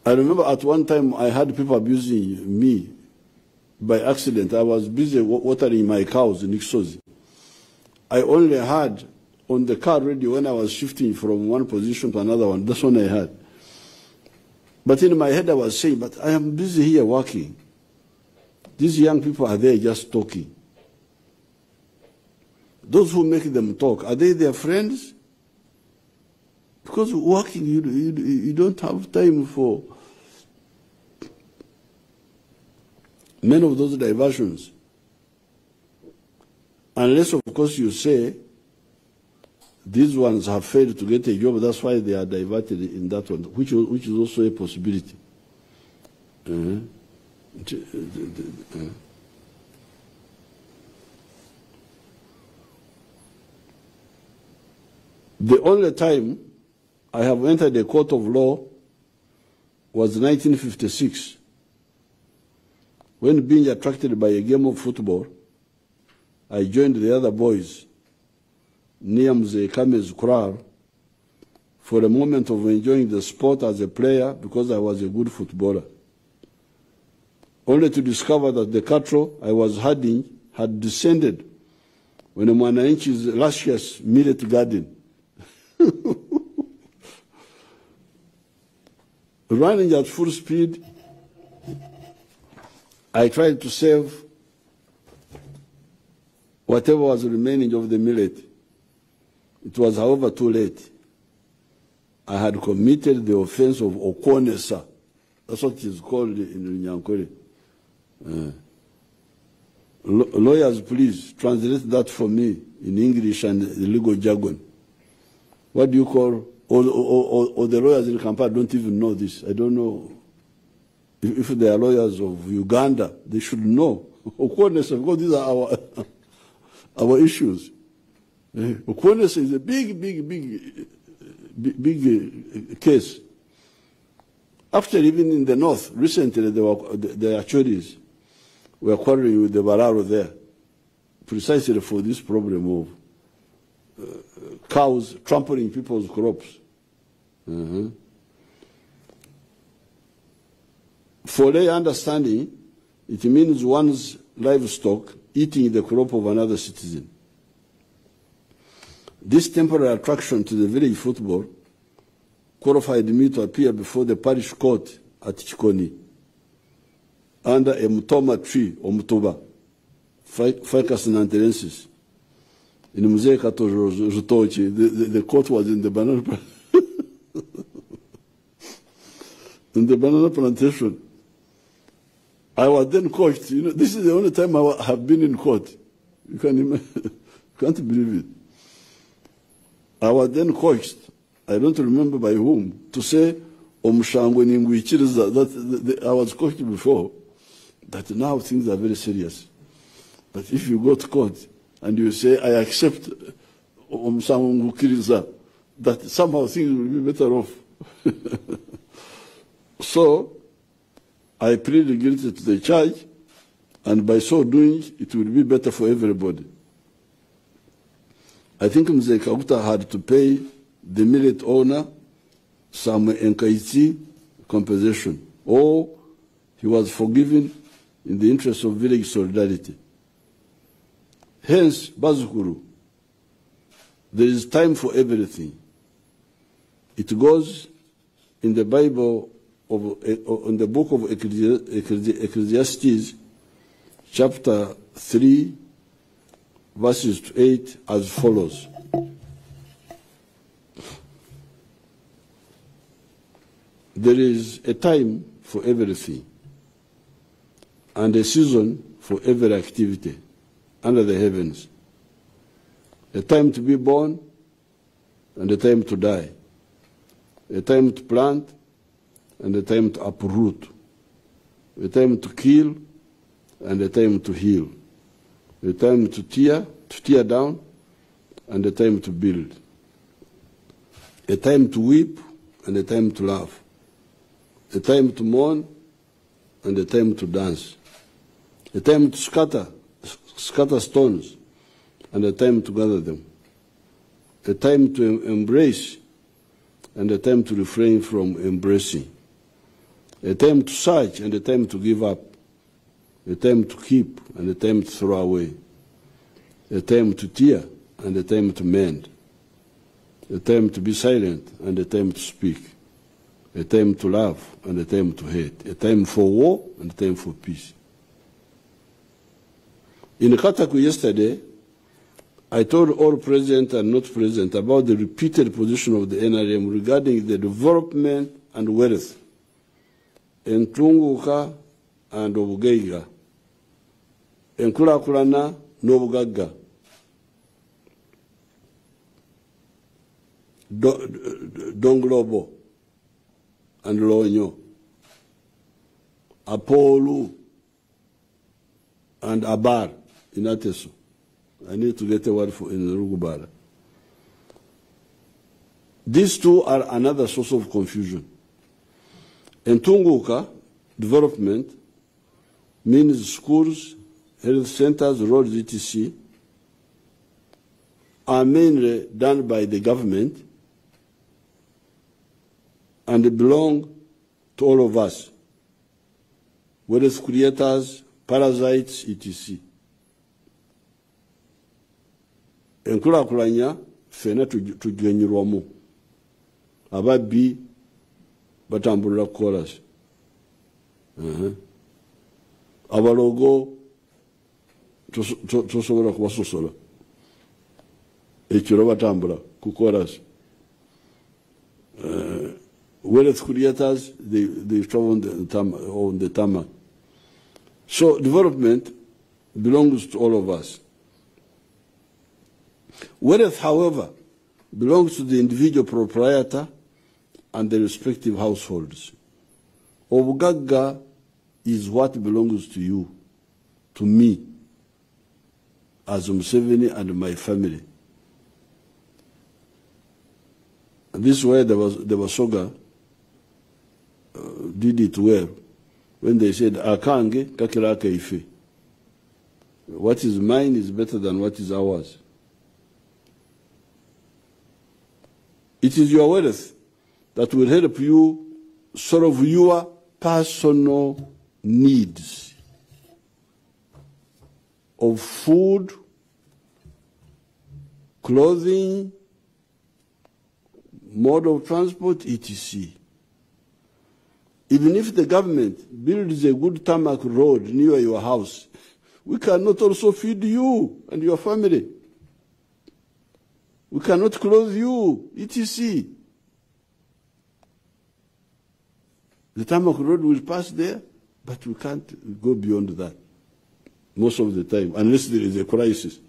I remember at one time I had people abusing me by accident. I was busy watering my cows in Ixozi. I only had on the car radio when I was shifting from one position to another one. That's one I had. But in my head I was saying, but I am busy here working. These young people are there just talking. Those who make them talk, are they their friends? Because working, you don't have time for many of those diversions. Unless, of course, you say, these ones have failed to get a job, that's why they are diverted in that one, which is also a possibility. The only time I have entered a court of law was 1956, when being attracted by a game of football, I joined the other boys near Museveni's kraal for a moment of enjoying the sport as a player because I was a good footballer, only to discover that the cattle I was herding had descended when a Mwananchi's luscious millet garden. Running at full speed, I tried to save whatever was remaining of the millet. It was, however, too late. I had committed the offense of okonesa. That's what it is called in Nyankore. Lawyers, please translate that for me in English and the legal jargon. What do you call, or the lawyers in Kampala don't even know this. I don't know. If they are lawyers of Uganda, they should know. Okonesa, because these are our issues. Okonesa is a big case. After even in the north, recently the Achoris were quarreling with the Bararo there, precisely for this problem of cows trampling people's crops. For their understanding, it means one's livestock eating the crop of another citizen. This temporary attraction to the village football qualified me to appear before the parish court at Chikoni under a mutoma tree or mutuba, Ficus nanterensis. In Museveni, the court was in the banana in the banana plantation. I was then coached. You know, this is the only time I have been in court. You can imagine, can't believe it. I was then coached. I don't remember by whom to say Omshangwe Ningwichiriza. That I was coached before. That now things are very serious. But if you go to court and you say, I accept Omshangwe, that somehow things will be better off. So I pleaded guilty to the charge, and by so doing, it will be better for everybody. I think Mzee Kaguta had to pay the millet owner some Nkaiti compensation, or he was forgiven in the interest of village solidarity. Hence, Bazukuru, there is time for everything. It goes in the Bible, in the book of Ecclesiastes, chapter 3, verses 8, as follows. There is a time for everything, and a season for every activity under the heavens. A time to be born and a time to die. A time to plant and a time to uproot. A time to kill and a time to heal. A time to tear down and a time to build. A time to weep and a time to laugh. A time to mourn and a time to dance. A time to scatter stones and a time to gather them. A time to embrace and a time to refrain from embracing. A time to search and a time to give up. A time to keep and a time to throw away. A time to tear and a time to mend. A time to be silent and a time to speak. A time to love and a time to hate. A time for war and a time for peace. In Kataku yesterday, I told all present and not present about the repeated position of the NRM regarding the development and wealth, entunguka and obugaiga, enkulakulana n'obugagga, Donglobo and Lonyo, Apolu and Abar in Ateso. I need to get a word for in Rugubara. These two are another source of confusion. In Tunguka, development means schools, health centers, roads, etc. are mainly done by the government and belong to all of us, wealth creators, parasites, etc. Enkulakulanya fena tugenyirwamu ababbi batambulira chorus abalogo tosobola kubasosola ekiro batambula ku chorus. Wealth creators, they travel on the tarmac. So development belongs to all of us. Wealth, however, belongs to the individual proprietor and the respective households. Obugagga is what belongs to you, to me, as Museveni and my family. And this is why the Basoga did it well when they said, Akange kakiraka ife. What is mine is better than what is ours. It is your wealth that will help you solve your personal needs of food, clothing, mode of transport, etc. Even if the government builds a good tarmac road near your house, we cannot also feed you and your family. We cannot clothe you, etc. The tarmac road will pass there, but we can't go beyond that most of the time, unless there is a crisis.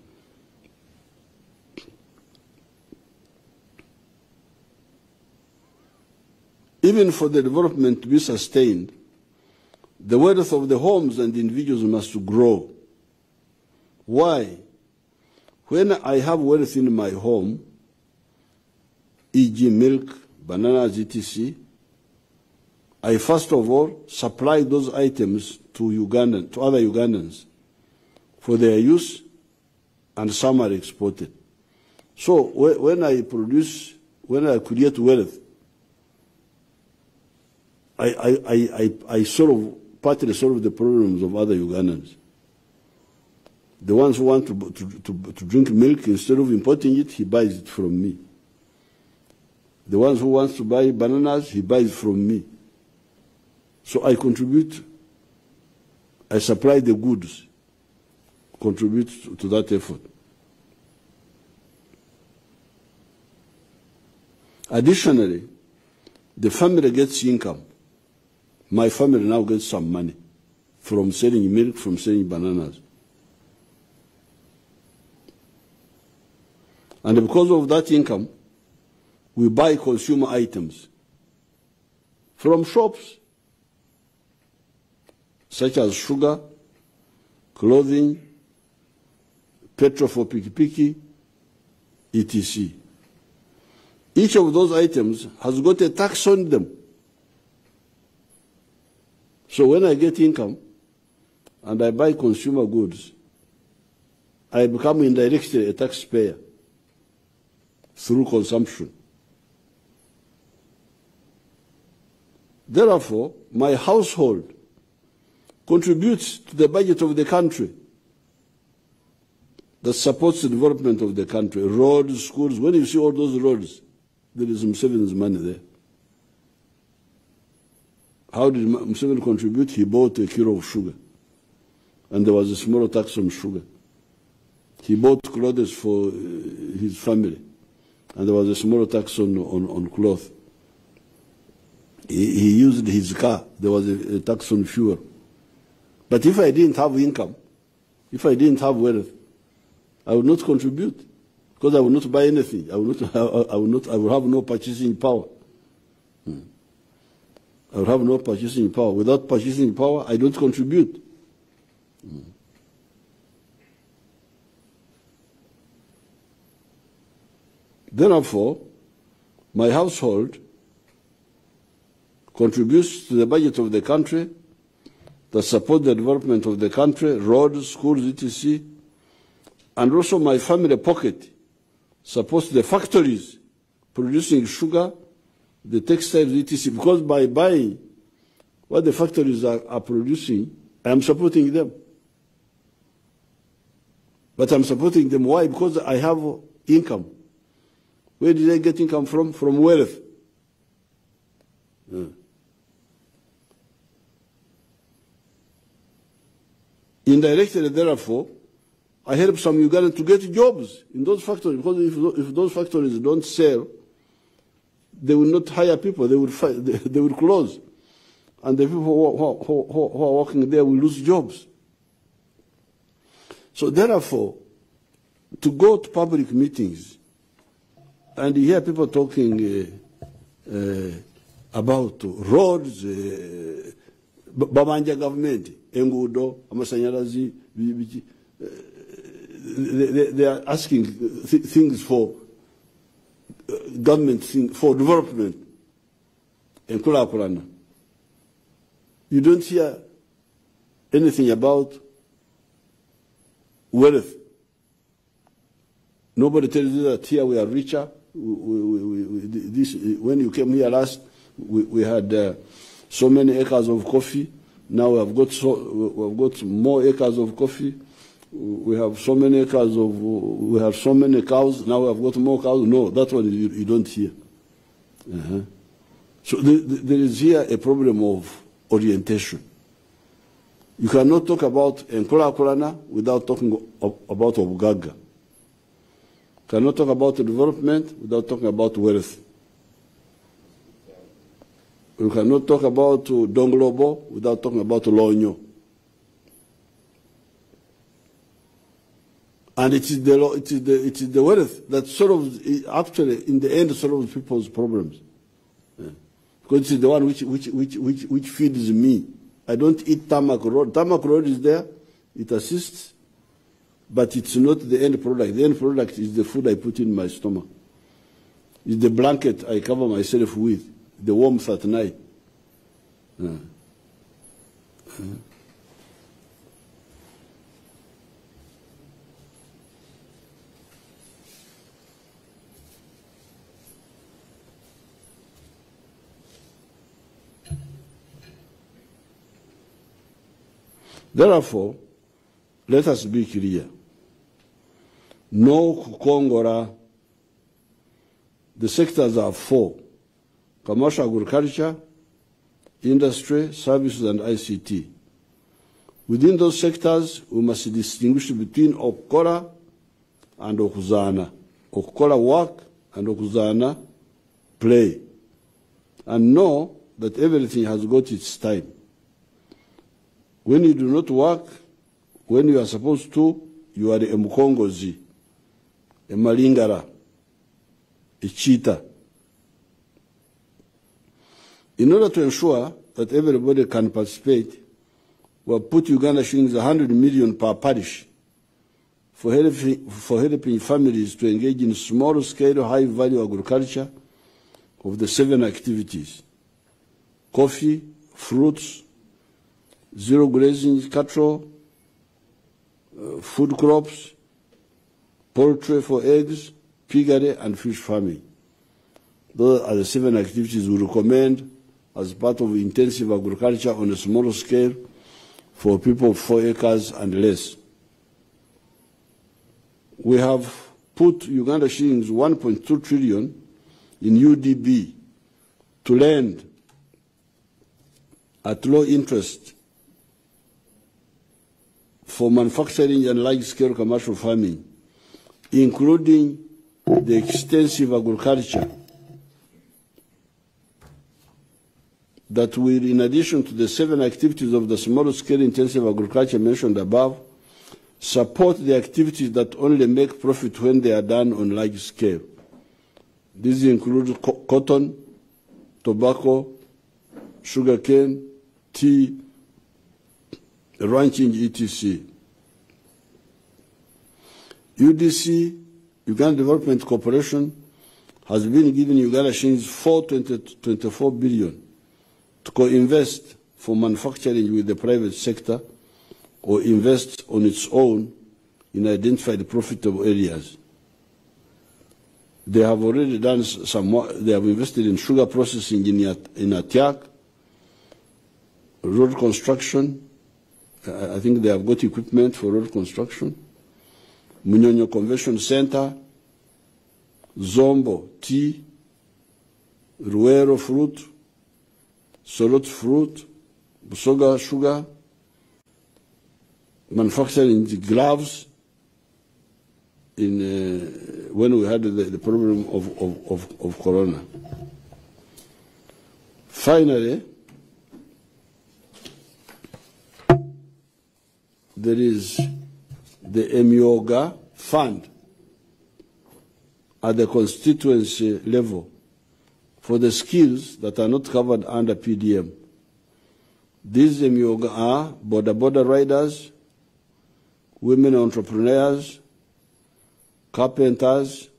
Even for the development to be sustained, the wealth of the homes and individuals must grow. Why? When I have wealth in my home, e.g. milk, bananas, etc., I first of all supply those items to other Ugandans for their use, and some are exported. So when I create wealth, I partly solve the problems of other Ugandans. The ones who want to drink milk, instead of importing it, he buys it from me. The ones who wants to buy bananas, he buys from me. So I contribute, I supply the goods, contribute to that effort. Additionally, the family gets income. My family now gets some money from selling milk, from selling bananas. And because of that income, we buy consumer items from shops, such as sugar, clothing, petrol for piki-piki, etc. Each of those items has got a tax on them. So when I get income and I buy consumer goods, I become indirectly a taxpayer through consumption. Therefore, my household contributes to the budget of the country that supports the development of the country. Roads, schools, when you see all those roads, there is Museveni's money there. How did Museveni contribute? He bought a kilo of sugar, and there was a small tax on sugar. He bought clothes for his family, and there was a small tax on cloth. He used his car, there was a tax on fuel. But if I didn't have income, if I didn't have wealth, I would not contribute, because I would not buy anything. I would have no purchasing power. I would have no purchasing power. Without purchasing power, I don't contribute. Therefore, my household contributes to the budget of the country that support the development of the country, roads, schools, etc. And also my family pocket supports the factories producing sugar, the textiles, etc. Because by buying what the factories are producing, I am supporting them. But I'm supporting them. Why? Because I have income. Where did I get income from? From wealth. Indirectly, therefore, I help some Ugandans to get jobs in those factories, because if those factories don't sell, they will not hire people, they will close. And the people who are working there will lose jobs. So therefore, to go to public meetings and you hear people talking about roads, Babanja government, Engudo, Amasanyarazi, they are asking things for government, for development in Kulakulana. You don't hear anything about wealth. Nobody tells you that here we are richer. When you came here last, we had so many acres of coffee. Now we have got more acres of coffee. We have so many acres of, we have so many cows. Now we have got more cows. No, that one you don't hear. So there is here a problem of orientation. You cannot talk about Nkulakulana without talking about Obugaga. You cannot talk about development without talking about wealth. You cannot talk about Donglobo without talking about Lonyo. And it is the wealth that solves, actually, in the end, solves people's problems. Because it is the one which feeds me. I don't eat tarmac road. Tarmac road is there, it assists, but it's not the end product. The end product is the food I put in my stomach. It's the blanket I cover myself with, the warmth at night. Therefore, let us be clear. No kukongora The sectors are four: commercial agriculture, industry, services, and ICT. Within those sectors, we must distinguish between okukora and okuzana. Okukora work and okuzana play. And know that everything has got its time. When you do not work, when you are supposed to, you are a mukongozi, a malingara, a cheater. In order to ensure that everybody can participate, we have put Uganda shillings 100 million per parish for helping families to engage in small-scale, high-value agriculture of the 7 activities: coffee, fruits, zero grazing cattle, food crops, poultry for eggs, piggery, and fish farming. Those are the 7 activities we recommend as part of intensive agriculture on a small scale for people of 4 acres and less. We have put Uganda shillings 1.2 trillion in UDB to lend at low interest for manufacturing and large-scale commercial farming, including the extensive agriculture that will, in addition to the 7 activities of the small-scale intensive agriculture mentioned above, support the activities that only make profit when they are done on large scale. These include cotton, tobacco, sugarcane, tea, ranching, etc. UDC, Uganda Development Corporation, has been given Uganda shillings 424 billion to co-invest for manufacturing with the private sector or invest on its own in identified profitable areas. They have already done they have invested in sugar processing in Atiak, road construction. I think they have got equipment for road construction. Munyonyo Convention Center, Zombo tea, Ruero fruit, Sorot fruit, Busoga sugar, manufacturing the gloves when we had the problem of corona. Finally, there is the Emyoga Fund at the constituency level for the skills that are not covered under PDM. These Emyoga are border riders, women entrepreneurs, carpenters,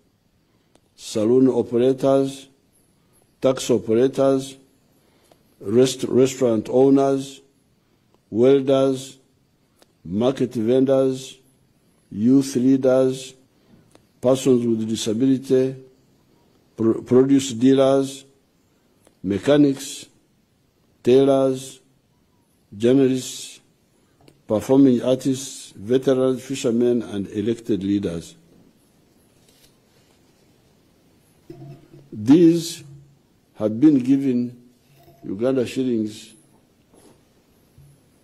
saloon operators, taxi operators, restaurant owners, welders, market vendors, youth leaders, persons with disability, produce dealers, mechanics, tailors, journalists, performing artists, veterans, fishermen, and elected leaders. These have been given Uganda shillings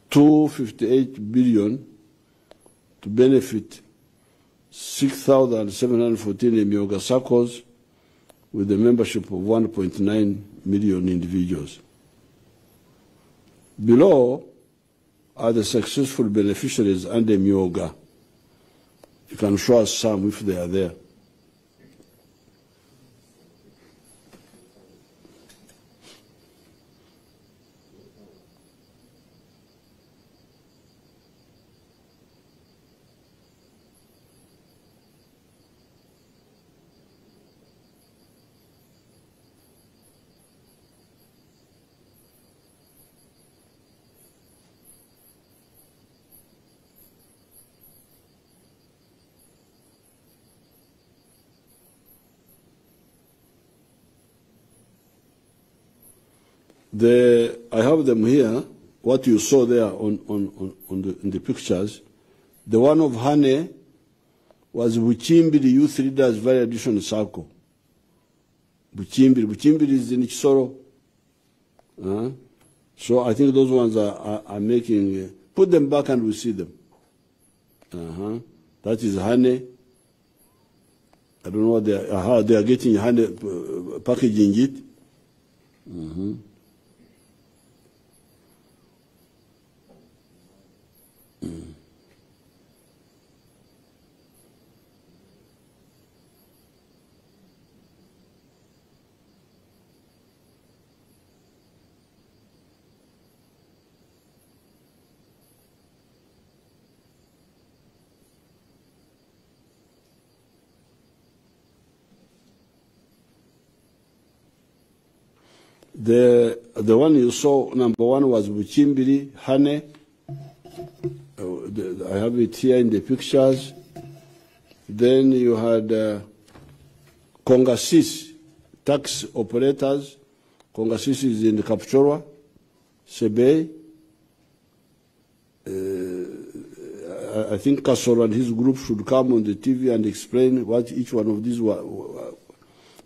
258 billion to benefit 6,714 Emyoga circles with the membership of 1.9 million individuals. Below are the successful beneficiaries under Emyoga. You can show us some if they are there. I have them here, what you saw there in the pictures. The one of Hane was Buchimbi, the youth leaders value addition circle. Buchimbiri. Buchimbiri is in Kisoro. So I think those ones are making, put them back and we see them. That is honey. I don't know what how they are getting honey, packaging it. The one you saw, number one, was Buchimbiri, honey. I have it here in the pictures. Then you had Kongasis, tax operators. Kongasis is in Kapchorwa, Sebei. I think Kasoro and his group should come on the TV and explain what each one of these were.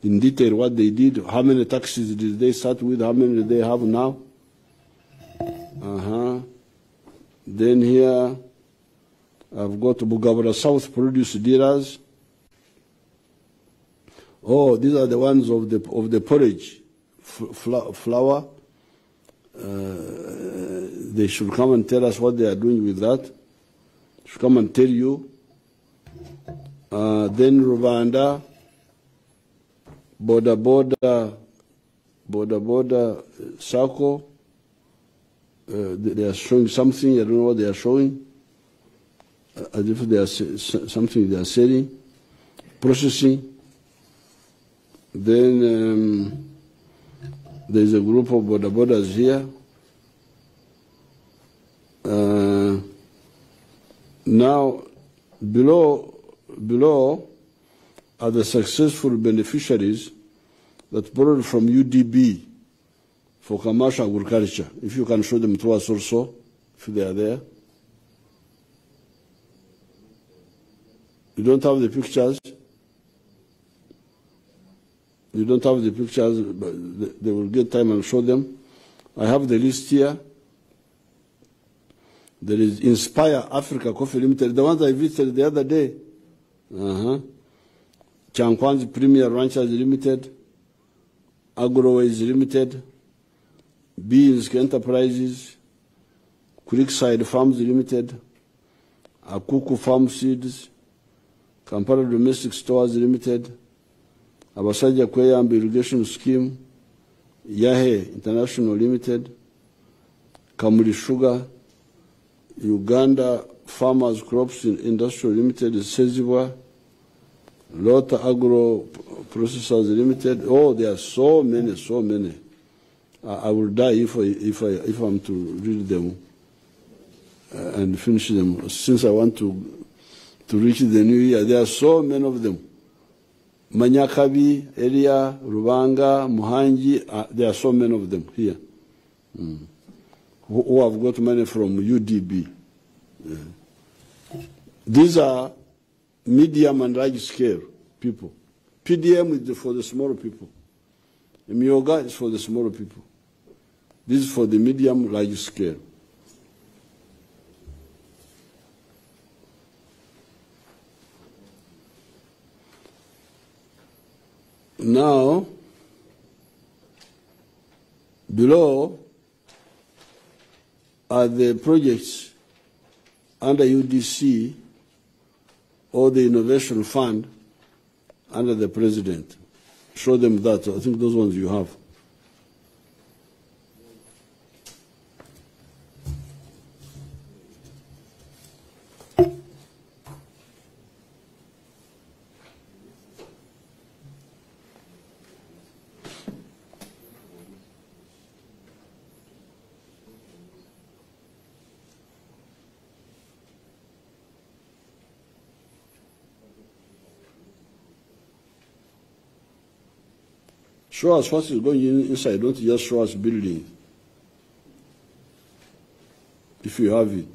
In detail what they did, how many taxis did they start with, how many do they have now. Then here I've got Bugabura South produce dealers. Oh, these are the ones of the porridge flour. They should come and tell us what they are doing with that. Should come and tell you. Then Rwanda. Border circle. They are showing something. I don't know what they are showing. As if they are something they are selling, processing. Then there is a group of borders here. Now, below are the successful beneficiaries that borrowed from UDB for commercial agriculture. If you can show them to us also, if they are there. You don't have the pictures? You don't have the pictures, but they will get time and show them. I have the list here. There is Inspire Africa Coffee Limited, the ones I visited the other day. Chankwanzi Premier Ranchers Limited, Agroways Limited, Beans Enterprises, Creekside Farms Limited, Akuku Farm Seeds, Kampala Domestic Stores Limited, Abasaja Kweyambi Irrigation Scheme, Yahe International Limited, Kamuli Sugar, Uganda Farmers Crops Industrial Limited, Seziwa, Lota Agro Processors Limited. Oh, there are so many. I will die if I'm to read them and finish them. Since I want to reach the new year, there are so many of them. Manyakabi, Elia, Rubanga, Muhanji, there are so many of them here who have got money from UDB. These are medium and large scale people. PDM is for the smaller people. Myoga is for the smaller people. This is for the medium, large scale. Now, below are the projects under UDC or the Innovation Fund under the President. Show them that. I think those ones you have. Show us what is going inside, don't just show us building. If you have it.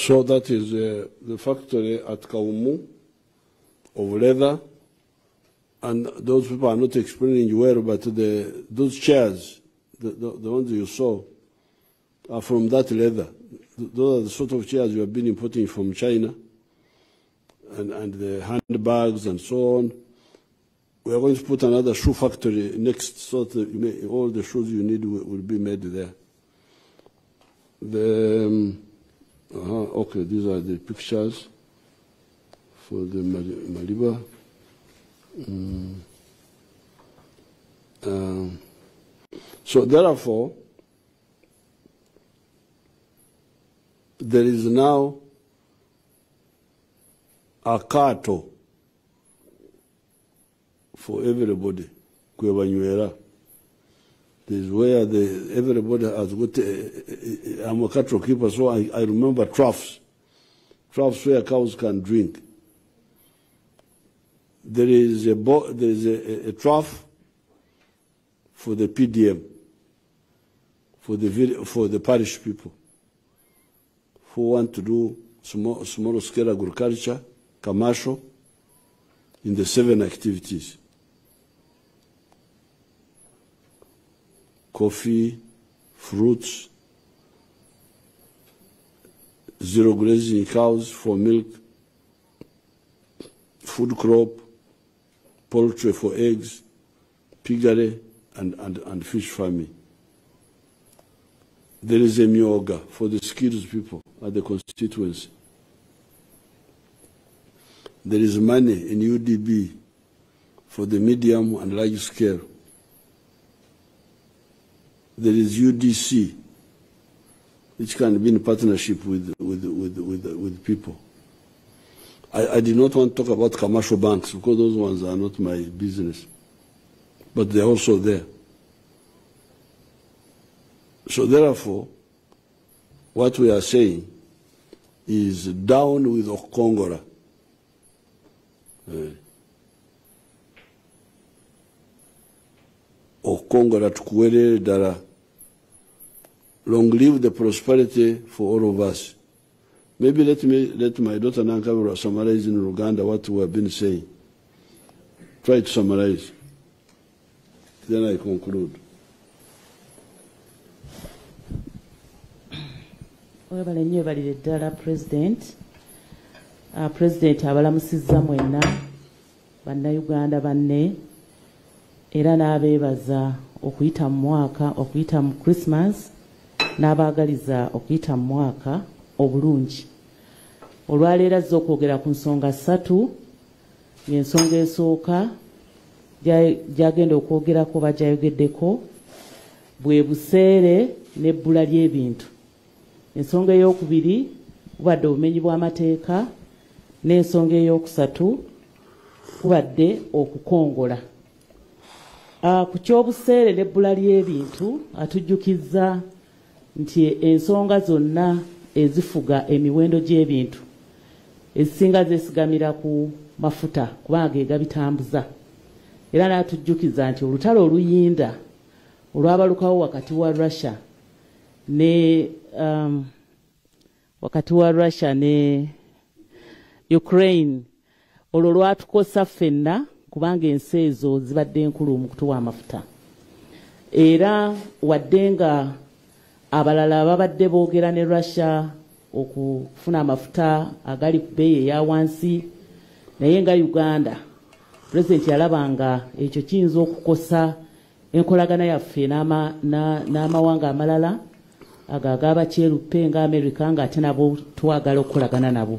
So that is the factory at Kaumu of leather, and those people are not explaining well, but those chairs, the ones you saw, are from that leather. Those are the sort of chairs you have been importing from China, and the handbags and so on. We are going to put another shoe factory next, so that all the shoes you need will be made there. Okay, these are the pictures for the Maliba. So therefore, there is now a carto for everybody. This is where everybody has got. I'm a cattle keeper, so I remember troughs where cows can drink. There is a trough for the PDM, for the parish people who want to do small scale agriculture, commercial, in the 7 activities: coffee, fruits, zero grazing cows for milk, food crop, poultry for eggs, piggery, and fish farming. There is a myoga for the skilled people at the constituency. There is money in UDB for the medium and large scale. There is UDC, which can be in partnership with people. I did not want to talk about commercial banks because those ones are not my business, but they're also there. So therefore, what we are saying is down with Okongora. Okongora tukuwele dara. Long live the prosperity for all of us. Maybe let my daughter Nankabura summarize in Uganda what we have been saying. Try to summarize. Then I conclude. Webale nnyo balire ddala President. President abalamusizza mwenna bannayuganda banne era n'abeebaza okuyita mu mwaka, okuyita mu Christmas, n'abaagaliza okuyita mu mwaka obulungi. Olwaleero azze okwogera ku nsonga 3. Y'ensonga esooka gy'agenda okwogerako oba gy'ayogeddeko bwe buseere n'ebbula ly'ebintu. Ensonga ey'okubiri kubadde obumenyi bw'amateeka, n'ensonga ey'okusatu kubadde okukongola. Ku ky'obuseere n'ebbula ly'ebintu atujjukizza nti ensonga zonna ezifuga emiwendo gy'ebintu ezisinga zeesigamira ku mafuta kubanga ge gabitambuza. Era n'atujjukiza nti olutalo oluyinda olwabalukawo wakati wa Russia ne Ukraine olwo lwatukosa ffenna kubanga ensi ezo zibadde nkulu mu kutuwa amafuta. Era wadde nga abalala babadde boogera ne Russia okufuna amafuta agali ku bbeeyi eya wansi, naye nga Uganda President yalabanga ekyo kiyinza okukosa enkolagana yaffe n'amawanga amalala ag'abakyeruppe nga America ng'ate nabo twagala okukolagana nabo.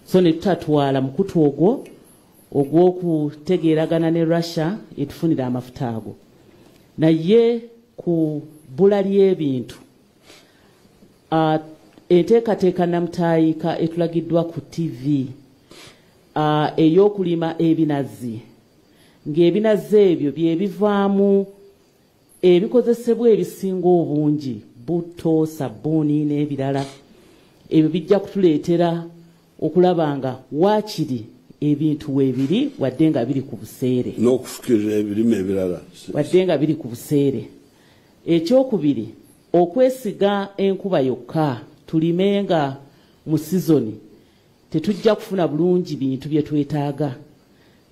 So ne tutatwala mukutu ogwo ogw'okutegeeragana ne Russia etufunira amafuta ago. Naye ku bbula ly'ebintu enteekateeka namutaayika etulagiddwa ku TV ey'okulima ebinazi, ng'ebinazi ebyo bye bivaamu ebikozesebwa ebisinga obungi, butto, sabbuuni n'ebirala. Ebyo bijja kutuleetera okulaba nga waakiri ebintu weebiri wadde nga biri ku buseere. N'okufukirira ebirime ebirala. Wadde nga biri ku buseere. Ekyokubiri, okwesiga enkuba yokka, tulimenga mu sizoni tetujja kufuna bulungi bintu bye twetaaga.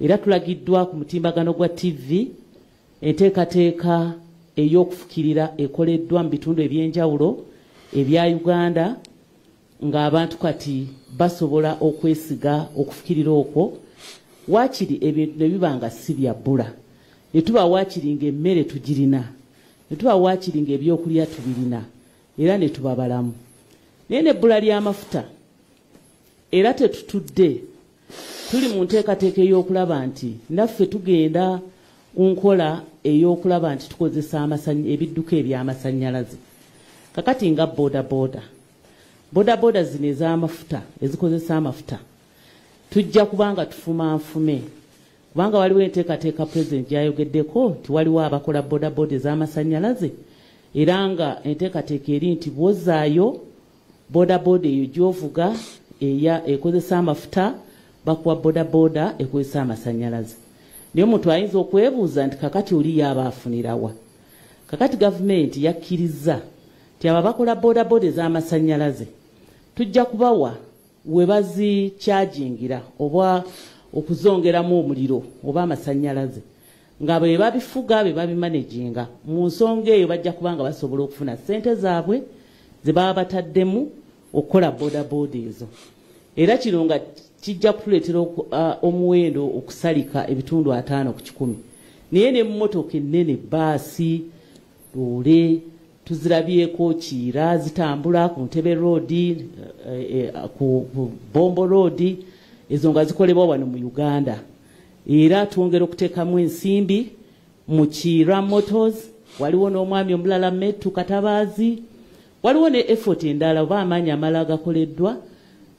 Era tulagiddwa ku mutimbagano gwa TV enteekateeka ey'okufukirira ekoleddwa mu bitundu eby'enjawulo ebya Uganda ng'abantu kati basobola okwesiga okufukirira okwo. Waakiri ebintu ne biba nga si bya bbula, ne tuba waakiri ng'emmere tugirina, ne tuba waakiri ng'ebyokulya tubirina, era ne tuba balamu. Naye n'ebbula ly'amafuta era tetutudde, tuli mu nteekateeka ey'okulaba nti naffe tugenda ku nkola ey'okulaba nti tukozesa ebidduka eby'amasannyalaze. Kakati nga boda zino ez'amafuta ezikozesa amafuta tujja kubanga tufumanfume, kubanga waliwo enteekateeka Pulezidenti yayogeddeko nti waliwo abakola boda ez'amasannyalaze, era nga enteekateeka eri nti bw'ozaayo boda eyo gy'ovuga ekozesa amafuta bakuwa boda ekozesa amasannyalaze. Naye omuntu ayinza okwebuuza nti kakati oli yaaba afunirawa? Kakati gavumenti yakkiriza nti abo abakola boda ez'amasannyalaze tujja kubawa we bazikyagingira oba okuzongeramu omuliro oba amasannyalaze, nga bwe babifuga be babimanaginga. Mu nsonga eyo bajja kubanga basobola okufuna ssente zaabwe ze baba bataddemu okukola boda ezo. Era kino nga kijja kutuleetera omuwendo okusalika ebitundu 5 ku 100. Naye n'emmotoka ennene baasi, loole tuzirabyeko Kiira zitambula ku Ntebe Road, ku Bombo Road, ezo nga zikolebwa wano mu Uganda. Era twongera okuteekamu ensimbi mu Kiira Motors, waliwo n'omwami omulala Metu Katabaazi, waliwo ne effort endala oba amaanyi amala agakoleddwa.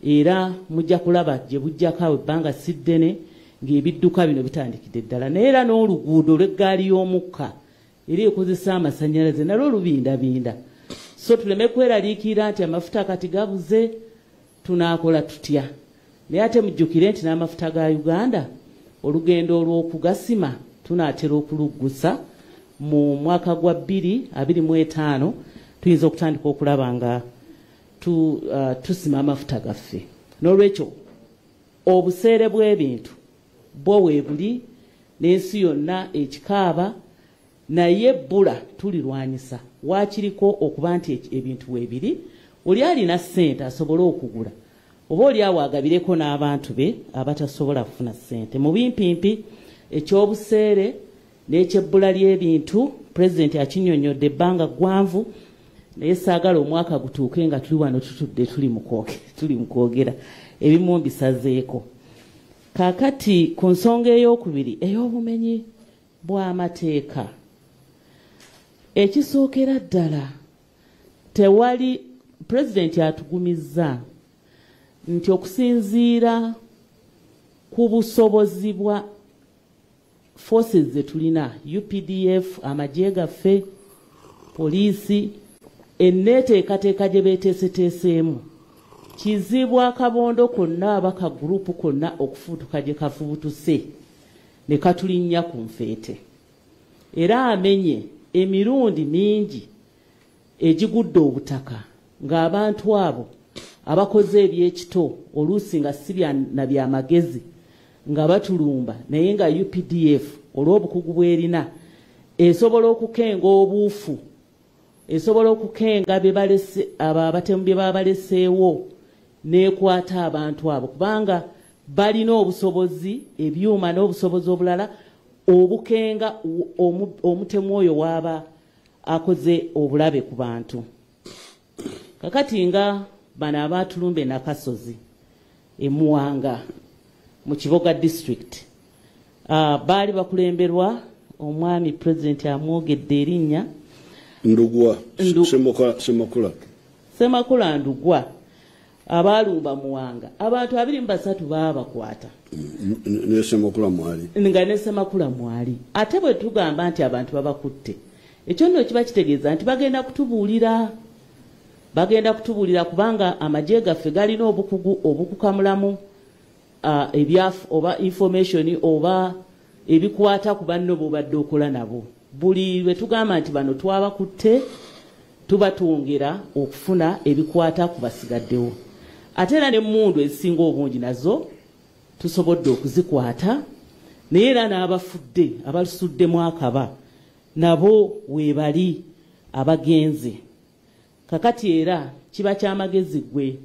Era mujja kulaba gye bujjako awo ebbanga si ddene ng'ebidduka bino bitandikidde ddala. Naye era n'oluguudo lw'eggaali y'omukka era ekozesa amasannyalaze nalwo lubindabinda. So tuleme kweraliikirira nti amafuta kati gabuze tunaakola tutya. Naye ate mujjukire nti n'amafuta ga Uganda olugendo olw'okugasima tunaatera okuluggusa mu mwaka gwa 2025 tuyinza okutandika okulaba nga tusima amafuta gaffe. N'olwekyo obuseere bw'ebintu bwo weebuli, n'ensi yonna ekikaaba, naye bbula tulirwanyisa. Waakiriko okuba nti ebintu weebiri, oli alina ssente asobole okugula, oba oli awo agabireko n'abantu be abatasobola kufuna ssente. Mu bimpimpi ekyobuseere n'ekyebbula ly'ebintu Pulezidenti akinnyonnyodde ebbanga ggwanvu, naye saagala omwaka gutuuke nga tuli wano tutudde tuli mu kwogera ebimu mbisazeeko. Kaakati ku nsonga ey'okubiri ey'obumenyi bw'amateeka, ekisookera ddala tewali Pulezidenti atugumizza nti okusinziira ku busobozi bwa forces ze tulina, UPDF, amagye gaffe, poliisi, enneeteekateeka gye beeteeseteeseemu, kizibu akabondo konna abaka gurupu konna okufuutuka gye kafubutuse ne katulinnya ku nfeete. Era amenye emirundi mingi egigudde obutaka ng'abantu abo abakoze ebyekito oluusi nga si na byamagezi nga batulumba, naye nga UPDF olw'obukugu bwerina esobola okukenga obuufu, esobola okukenga abatemu bye baba baleseewo n'ekwata abantu abo, kubanga balina obusobozi, ebyuma n'obusobozi obulala obukenga omutemu oyo waaba akoze obulabe ku bantu. Kakati nga bano abatulumba Nakasozi emuwanga mu Kiboga district baali bakulemberwa omwami Pulezidenti amwogedde erinnya Semakula Ndugwa. Abalumba Muwanga abantu 23 babakwata nga ne Semakula mwali. Ate bwe tugamba nti abantu babakutte, ekyo nno kiba kitegeeza nti bagenda kutubuulira kubanga amagye gaffe galina obukugu obukukamulamu ebyafu oba information oba ebikwata ku banno b'obadde okola nabo. Buli lwe tugamba nti bano twabakutte tubatwongera okufuna ebikwata ku basigaddewo. ate era n'emmundu ezisinga obungi nazo tusobodde okuzikwata naye era n'abafudde abasuddemu akaba nabo weebali abagenze kakati era kiba kyamagezi gwe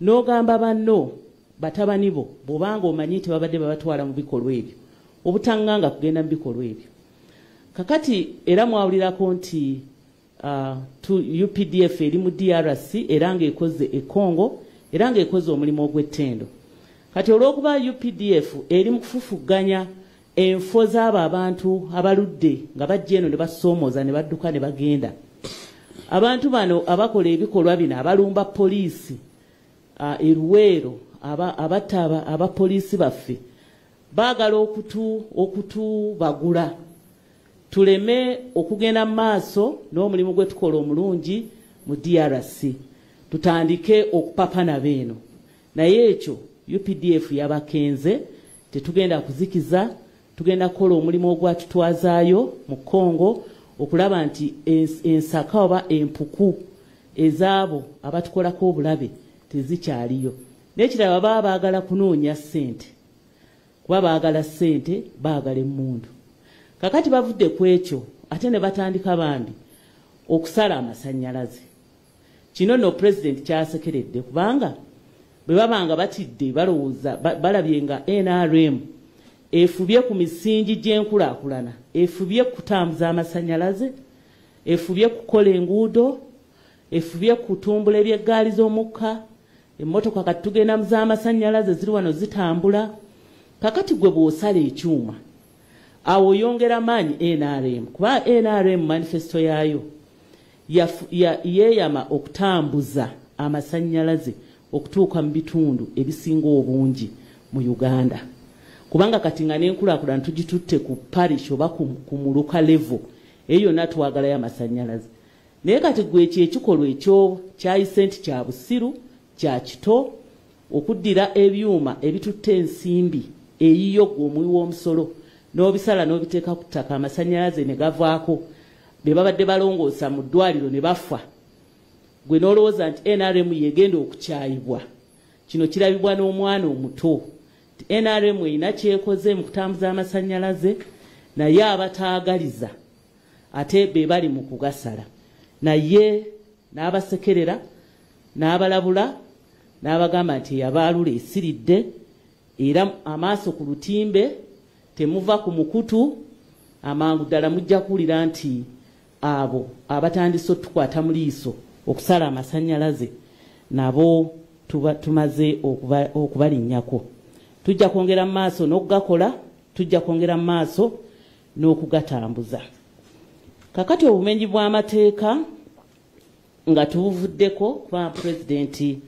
n'ogamba banno batabani bo bw'obanga omanyi nti babadde babatwala mu bikolwa ebyo obutaŋŋanga kugenda mu bikolwa ebyo kakati era mwawulirako nti UPDF eri mu DRC era ng'ekoze ekongo era ng'ekoze omulimu ogw'ettendo kati olw'okuba UPDF eri mu kufufuganya enfo z'abo abantu abaludde nga bajja eno ne basoomooza ne badduka ne bagenda abantu bano abakola ebikolwa bino abalumba poliisi eruweero abataba abapoliisi baffe baagala okutubagula tuleme okugenda mu maaso n'omulimu gwe tukola omulungi mu DRC tutandike okupapana beeno naye ekyo UPDF yabakenze tetugenda kuzikiza tugenda kukola omulimu ogwatutwazaayo mu Congo okulaba nti ensaka oba empuku ezaabo abatukolako obulabe tezikyaliyo n'ekirala baba baagala kunoonya ssente kuba baagala ssente baagala emmundu kakati bavudde ku ekyo ate ne batandika bambi okusala amasannyalaze kino no president kyasekeredde kubanga bwe babanga batidde balowooza balabye nga NRM efubye ku misingi gy'enkulaakulana efubye kutambuza amasannyalaze efubye kukola enguudo efubye kutumbula ebyeggaali z'omukka emmotoka kati tugenda mu z'amasannyalaze ziri wano zitambula kakati gwe bw'osala ekyuma awo oyongera maanyi NRM kuba NRM manifesto yaayo yeeyama okutambuza amasannyalaze okutuuka mu bitundu ebisinga obungi mu Uganda kubanga kati nga n'enkulaakulana tugitutte ku parish oba ku muluka level eyo yonna twagalayo amasannyalaze naye kati gwe ekikolwa ekyo kyayise nti kya busiru kya kito okuddira ebyuma ebitutte ensimbi eyiyo gwe omuwi w'omusolo n'obisala n'obiteeka ku ttaka amasannyalaze ne gavaako be babadde balongoosa mu ddwaliro ne bafa gwe n'olowooza nti NRM yegenda okukyayibwa kino kirabibwa n'omwana omuto NRM erina kyekoze mu kutambuza amasannyalaze naye abataagaliza ate be bali mu kugasala naye n'abasekerera n'abalabula n'abagamba nti yabaalula esiridde era amaaso ku lutimbe temuva ku mukutu amangu ddala mujja kuwulira nti abo abatandise otukwata mu liiso okusala amasannyalaze nabo tumaze okubalinnyako tujja kwongera mu maaso n'okugakola tujja kwongera mu maaso n'okugatambuza kakati obumenyi bw'amateeka nga tubuvuddeko kuba pulezidenti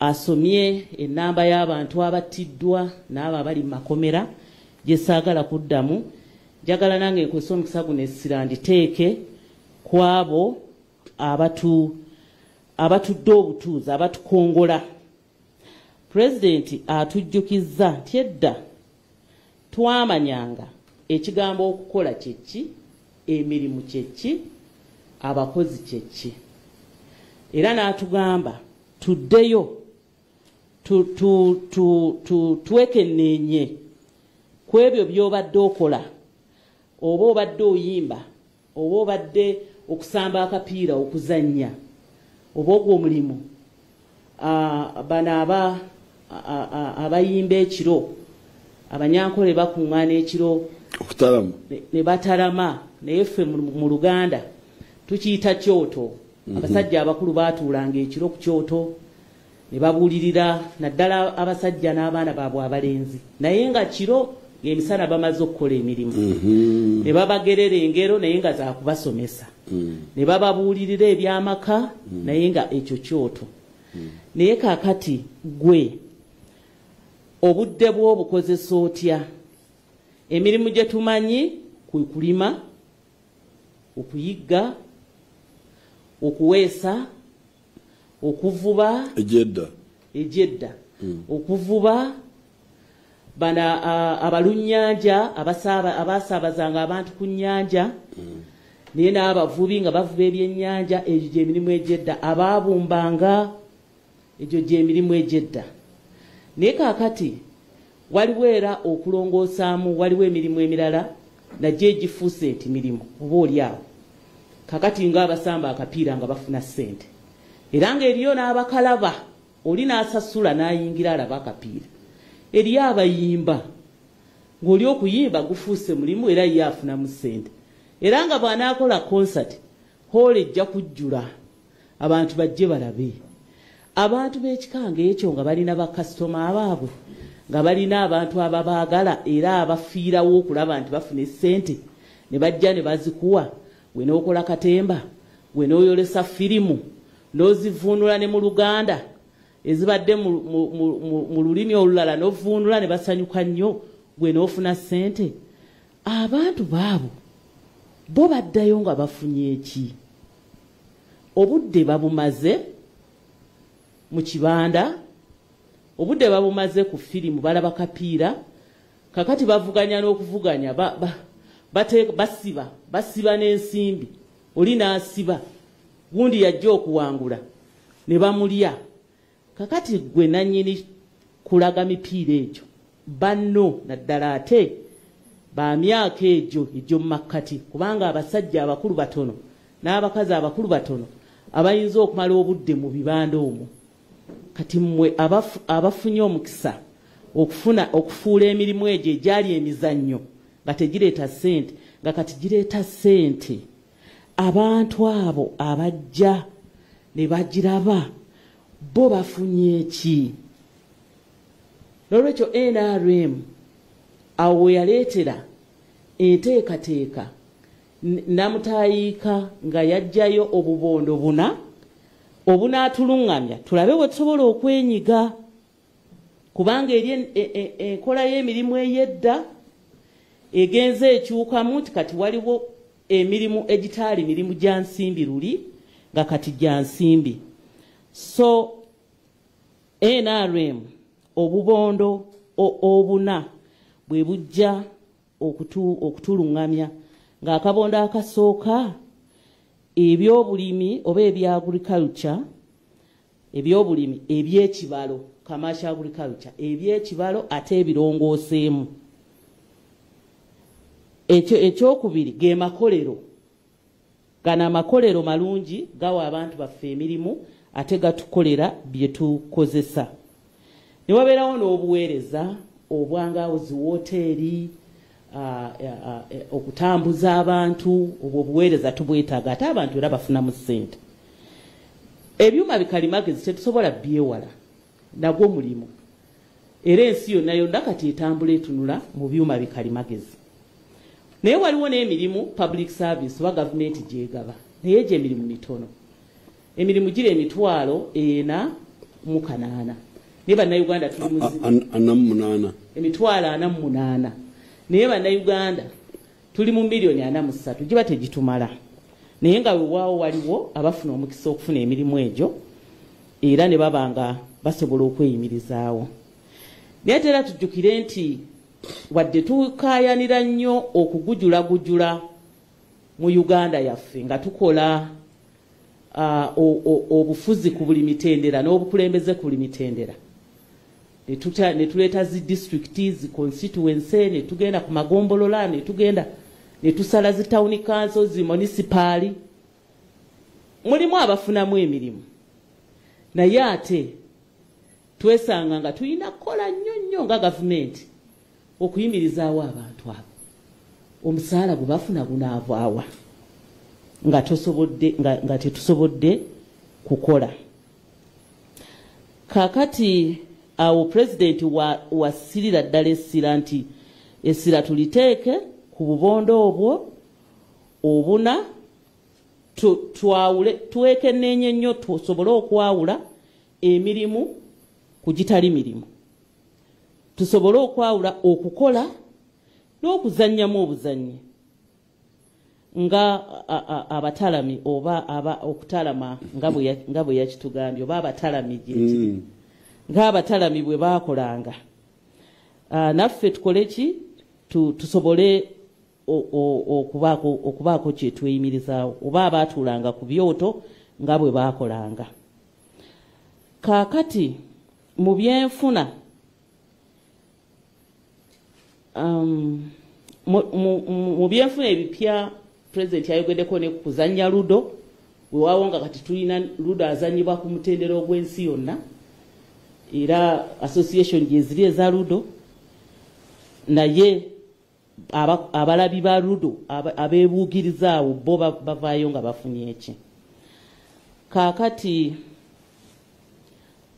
asomye ennamba y'abantu abattiddwa n'abo abali mu makomera gye saagala kuddamu njagala nange nkozesa omukisa guno essira nditeeke ku abo abatudde obutuuzi abatukongola pulezidenti atujjukizza nti edda twamanyanga ekigambo okukola kyeki emirimu kyeki abakozi kyeki era n'atugamba tuddeyo twekenneenye ku ebyo by'obadde okola oba obadde oyimba oba obadde okusamba akapiira okuzannya oba ogwo omulimu bano abayimba ekiro abanyankole bakuŋŋaana ekiro ne batalama naye ffe mu Luganda tukiyita kyoto abasajja abakulu baatuulanga ekiro ku kyoto ne babuulirira naddala abasajja n'abaana baabwe abalenzi naye nga kiro ng'emisana bamaze okukola emirimu ne babagerera engero naye nga zaakubasomesa ne bababuulirira ebyamaka naye nga ekyo kyoto naye kaakati gwe obudde bw'obukozesa otya emirimu gye tumanyi kwe kulima okuyigga okuweesa okuvuba ejjedda okuvuba bana abalunnyanja abasaabazanga abantu ku nnyanja naye n'abavubi nga bavuba ebyennyanja egyo gy'emirimu ejjedda abaabumbanga egyo gy'emirimu egy'edda. Naye kaakati waliwo era okulongoosaamu, waliwo emirimu emirala nagyo egifuuse nti mirimu oba oli awo kaakati ng'abasamba akapiira nga bafuna ssente, era ng'eriyo n'abakalaba oli n'asasula n'ayingira alaba akapiira. Eriyo abayimba ng'oli okuyimba gufuuse mulimu era ye afunamu ssente, era nga bw'anaakola konsati hoole ejja kujjula abantu bajje balabe. Abantu b'ekikanga ekyo nga balina bakasitoma abaabwe, nga balina abantu ababaagala era abafiirawo okulaba nti bafuna essente, ne bajja ne bazikuwa. We n'okola katemba, we n'oyolesa firimu, n'ozivuunula ne mu Luganda ezibadde mu lulimi olulala n'ovuunula ne basanyuka nnyo, gwe n'ofuna ssente. Abantu baabo bo baddayo nga bafunye eki? Obudde babumaze mu kibanda, obudde babumaze ku firimu, balaba kapiira, kakati bavuganya n'okuvuganya, basiba n'ensimbi, oli n'asiba, gundi yajja okuwangula ne bamulya. Kakati gwe nannyini kulaga mipiira egyo banno naddala ate ba myaka egyo mu makkati, kubanga abasajja abakulu batono n'abakazi abakulu batono abayinza okumala obudde mu bibanda omwo. Kati mmwe abafunye omukisa okufuula emirimu egyo egyali emizannyo nga tegireeta ssente, nga kati gireeta ssente, abantu abo abajja ne bagiraba bo bafunye eki? N'olwekyo NRM awo we yaleetera enteekateeka namutayiika nga yajjayo obubondo obunaatuluŋŋamya tulabe bwe tusobola okwenyiga, kubanga eri enkola y'emirimu ey'edda egenze ekyukamu nti kati waliwo emirimu egitaali mirimu gya nsimbi luli nga kati gya nsimbi. So NRM obubondo obuna bwe bujja okutuluŋŋamya ng'akabondo akasooka ebyobulimi oba ebya agriculture, ebyobulimi ebyekibalo, commercial agriculture, ebyekibalo ate ebirongooseemu. Ekyokubiri ge makolero. Gano amakolero malungi gawa abantu baffe emirimu ate gatukolera bye tukozesa. Ne wabeerawo n'obuweereza obwangaawo zi wooteeri, okutambuza abantu, obwo obuweereza tubwetaaga ate abantu era bafunamu ssente. Ebyuma bikalimagezi tetusobola byewala, nagwo mulimu. Era ensi yonna yonna kati etambula etunula mu byuma bikalimagezi. Naye waliwo n'emirimu public service oba gavumenti gyegaba, naye gye emirimu mitono. Emirimu giri 48,000. Naye bannayuganda tuli mu 48,000. Naye bannayuganda tuli mu 43,000,000, giba tegitumala. Naye nga weewaawo waliwo abafuna omukisa okufuna emirimu egyo era ne baba nga basobola okweyimirizaawo. Naye ate era tujjukire nti wadde tukaayanira nnyo okugujulagujula mu Uganda yaffe nga tukola obufuzi ku buli mitendera n'obukulembeze ku buli mitendera, ne tuleeta zi districts, zi constituency, ne tugenda ku magombolola, ne tugenda ne tusala zi town council, zi municipal, mulimu abafunamu emirimu. Naye ate twesanga nga tulina kukola nnyo nga gavumenti okuyimirizaawo abantu abo. Omusaala gwe bafuna gunaavaawa nga tetusobodde kukola. Kaakati awo pulezidenti wasirira ddala essira nti essira tuliteeke ku bubondo obwo obuna, tuwekenneenye nnyo tusobole okwawula emirimu ku gitali mirimu, tusobole okwawula okukola n'okuzannyamu obuzannyi nga abatalami oba okutalama nga bwe yakitugambye, oba abatalami gyekiri ng'abatalami bwe baakolanga. Naffe tukole ki? Tusobole okubaako kye tweyimirizaawo, oba abaatuulanga ku byoto nga bwe baakolanga. Kaakati mu byenfuna mu byenfuna ebipya President yayogeddeko ne kuzannya ludo weewaawo nga kati tulina ludo azannyibwa ku mutendera ogw'ensi yonna era association gye ziri eza ludo naye abalabi ba ludo abeebuukiriza awo bo bavaayo nga bafunye eki. Kaakati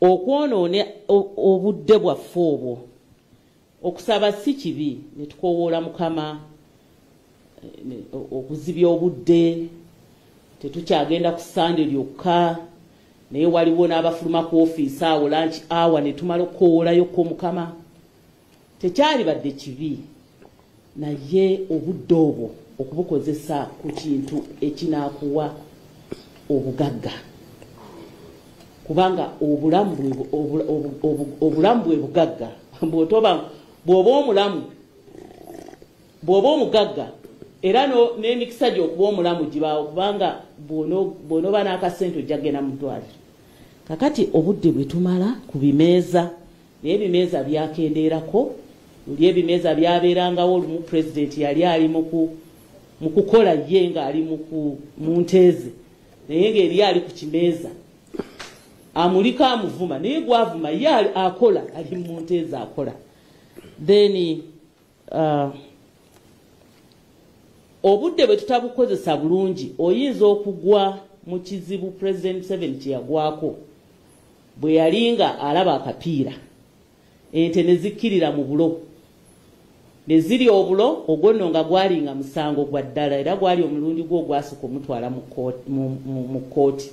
okwonoona obudde bwaffe obwo okusaba si kibi ne tukoowoola Mukama okuzibya obudde tetukyagenda ku Sande lyokka naye waliwo n'abafuluma ku ofiisi awo lanchi awa ne tumala okukowolayokko Mukama tekyali badde kibi naye obudde obwo okubukozesa ku kintu ekinaakuwa obugagga kubanga obulamu bwe bugagga bw'oba omugagga era n'emikisa gy'okuba omulamu gibaawo kubanga bw'onoba n'akasente ojja kgenda mu ddwaliro. Kakati obudde bwe tumala ku bimeeza naye ebimeeza byakendeerako luli ebimeeza byabeerangawo olumu Pulezidenti yali ali mu kukola ye ng'ali mu nteeze naye ng'eri ali ku kimeeza amulika amuvuma naye gwavuma ye akola ali mu nteeze akola. Then obudde bwe tutabukozesa bulungi oyinza okugwa mu kizibu President Museveni kye yagwako bwe yalinga alaba akapiira ente ne zikkirira mu bulo ne ziri obulo ogwonno nga gwalinga musango gwa ddala era gwali omulundi gwo gwasooka omutwala mu kkooti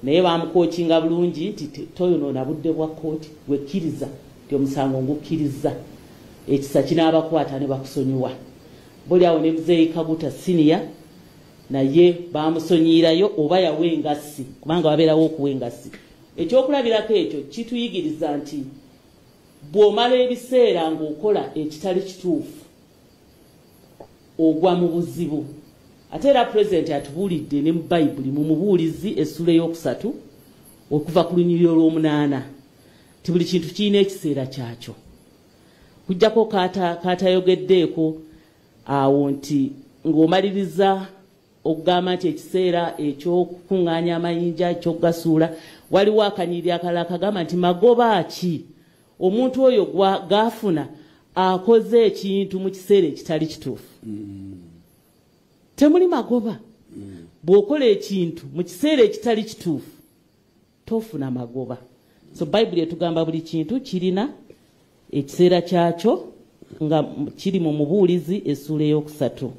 naye bamukookinga bulungi nti toyonoona budde bwa kkooti gwekkiriza nti omusango ngukkiriza ekisa kinaabakwata ne bakusonyiwa. Buli awo ne Muzeeyi Kaguta siniya naye bamusonyiirayo oba yawengassi kubanga wabeerawo okuwengassi. Ekyokulabirako ekyo kituyigiriza nti bw'omala ebiseera ng'okola ekitali kituufu ogwa mu buzibu. Ate era Pulezidenti atubuulidde ne mu Bayibuli mu Mubuulizi essula ey'okusatu okuva ku lunyiriri olw'omunaana ti buli kintu kirina ekiseera kyakyo. Kujjako kaatayogeddeeko awo nti ng'omaliriza okugamba nti ekiseera eky'okukuŋŋaanya amayinja eky'okugasuula waliwo akanyiri akalala kagamba nti magoba ki omuntu oyo gaafuna akoze ekintu mu kiseera ekitali kituufu. Temuli magoba bw'okola ekintu mu kiseera ekitali kituufu tofuna magoba. So Bayibuli etugamba buli kintu kirina ekiseera kyakyo nga kiri mu Mubuulizi essula ey'okusatu.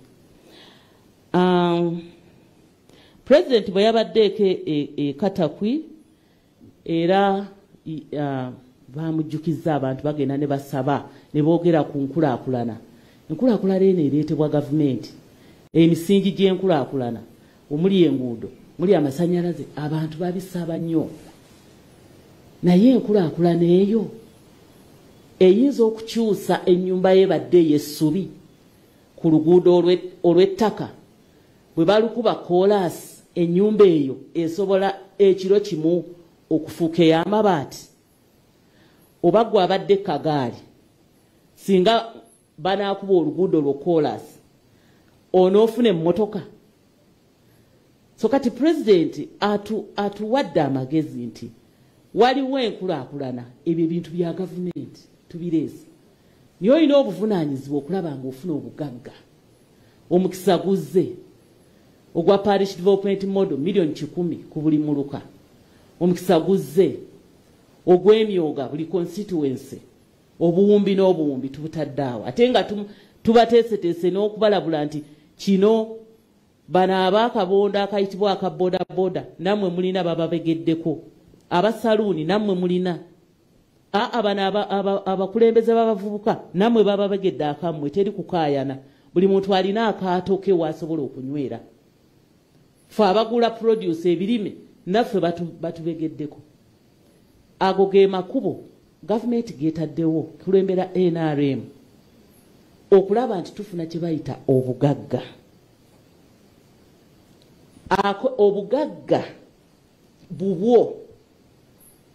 Pulezidenti bwe yabaddeeko Katakwi era bamujjukiza abantu bagenda ne basaba ne boogera ku nkulaakulana. Enkulaakulana eno ereetebwa gavumenti emisingi gy'enkulaakulana omuli enguudo muli amasannyalaze abantu babisaba nnyo naye enkulaakulana eyo eyinza okukyusa ennyumba y'ebadde ey'essubi ku luguudo olw'ettaka bwe balukuba koolaasi ennyumba eyo esobola ekiro kimu okufuuka ey'amabaati oba gwe abadde kagaali singa banaakuba oluguudo lwo koolaasi onoofuna emmotoka. So kati Pulezidenti atuwadde amagezi nti waliwo enkulaakulana ebyo ebintu bya gavumenti tubireese naye olina obuvunaanyizibwa okulaba ng'ofuna obugagga. Omukisa guzze ogwa Parish Development Model million 100 ku buli muluka. Omukisa guzze ogw'emyoga buli constituency obuwumbi n'obuwumbi tubutadde awo ate nga tubateeseteese n'okubalabula nti kino bano ab'akabonda akayitibwa aka bodaboda nammwe mulina bababegeddeko abasaluuni nammwe mulina bano abakulembeze b'abavubuka nammwe bababegedde akammwe teri kukaayana buli muntu alina akaato ke waasobola okunywera. Ffe abagula produce ebirime naffe batubegeddeko. Ago ge makubo gavumenti geetaddewo kulembera NRM okulaba nti tufuna kye bayita obugagga. Obugagga bubwo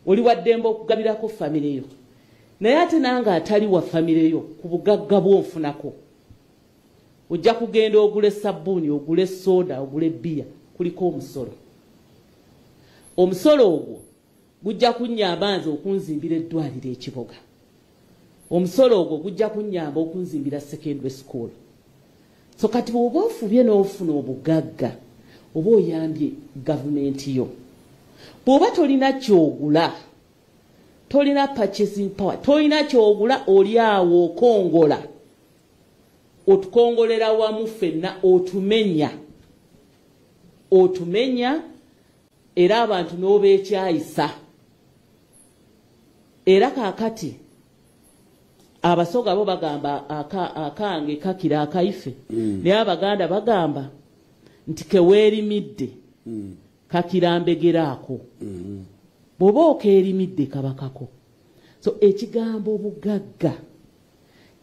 oli waddembe okugabirako famire yo naye ate nanga atali wa famire yo ku bugagga bw'onfunako ojja kugenda ogule sabbuuni ogule soda ogule bbiya kuliko omusolo omusolo ogwo gujja kunnyamba nze okunzimbira eddwaliro ekiboga omusolo ogwo gujja kunnyamba okunzimbira secondary school so kati bw'oba ofubye n'ofuna obugagga oba oyambye gavumenti yo bw'oba tolina kyogula tolina purchasing power tolina kyogula oli awo okongola otukongolera wamu ffenna otumenya era abantu n'obeekyayisa era kaakati abasoga bo bagamba akange kakira akaife naye abaganda bagamba nti keweerimidde kakirambegeraako bw'oba okeerimidde kabakako so ekigambo obugagga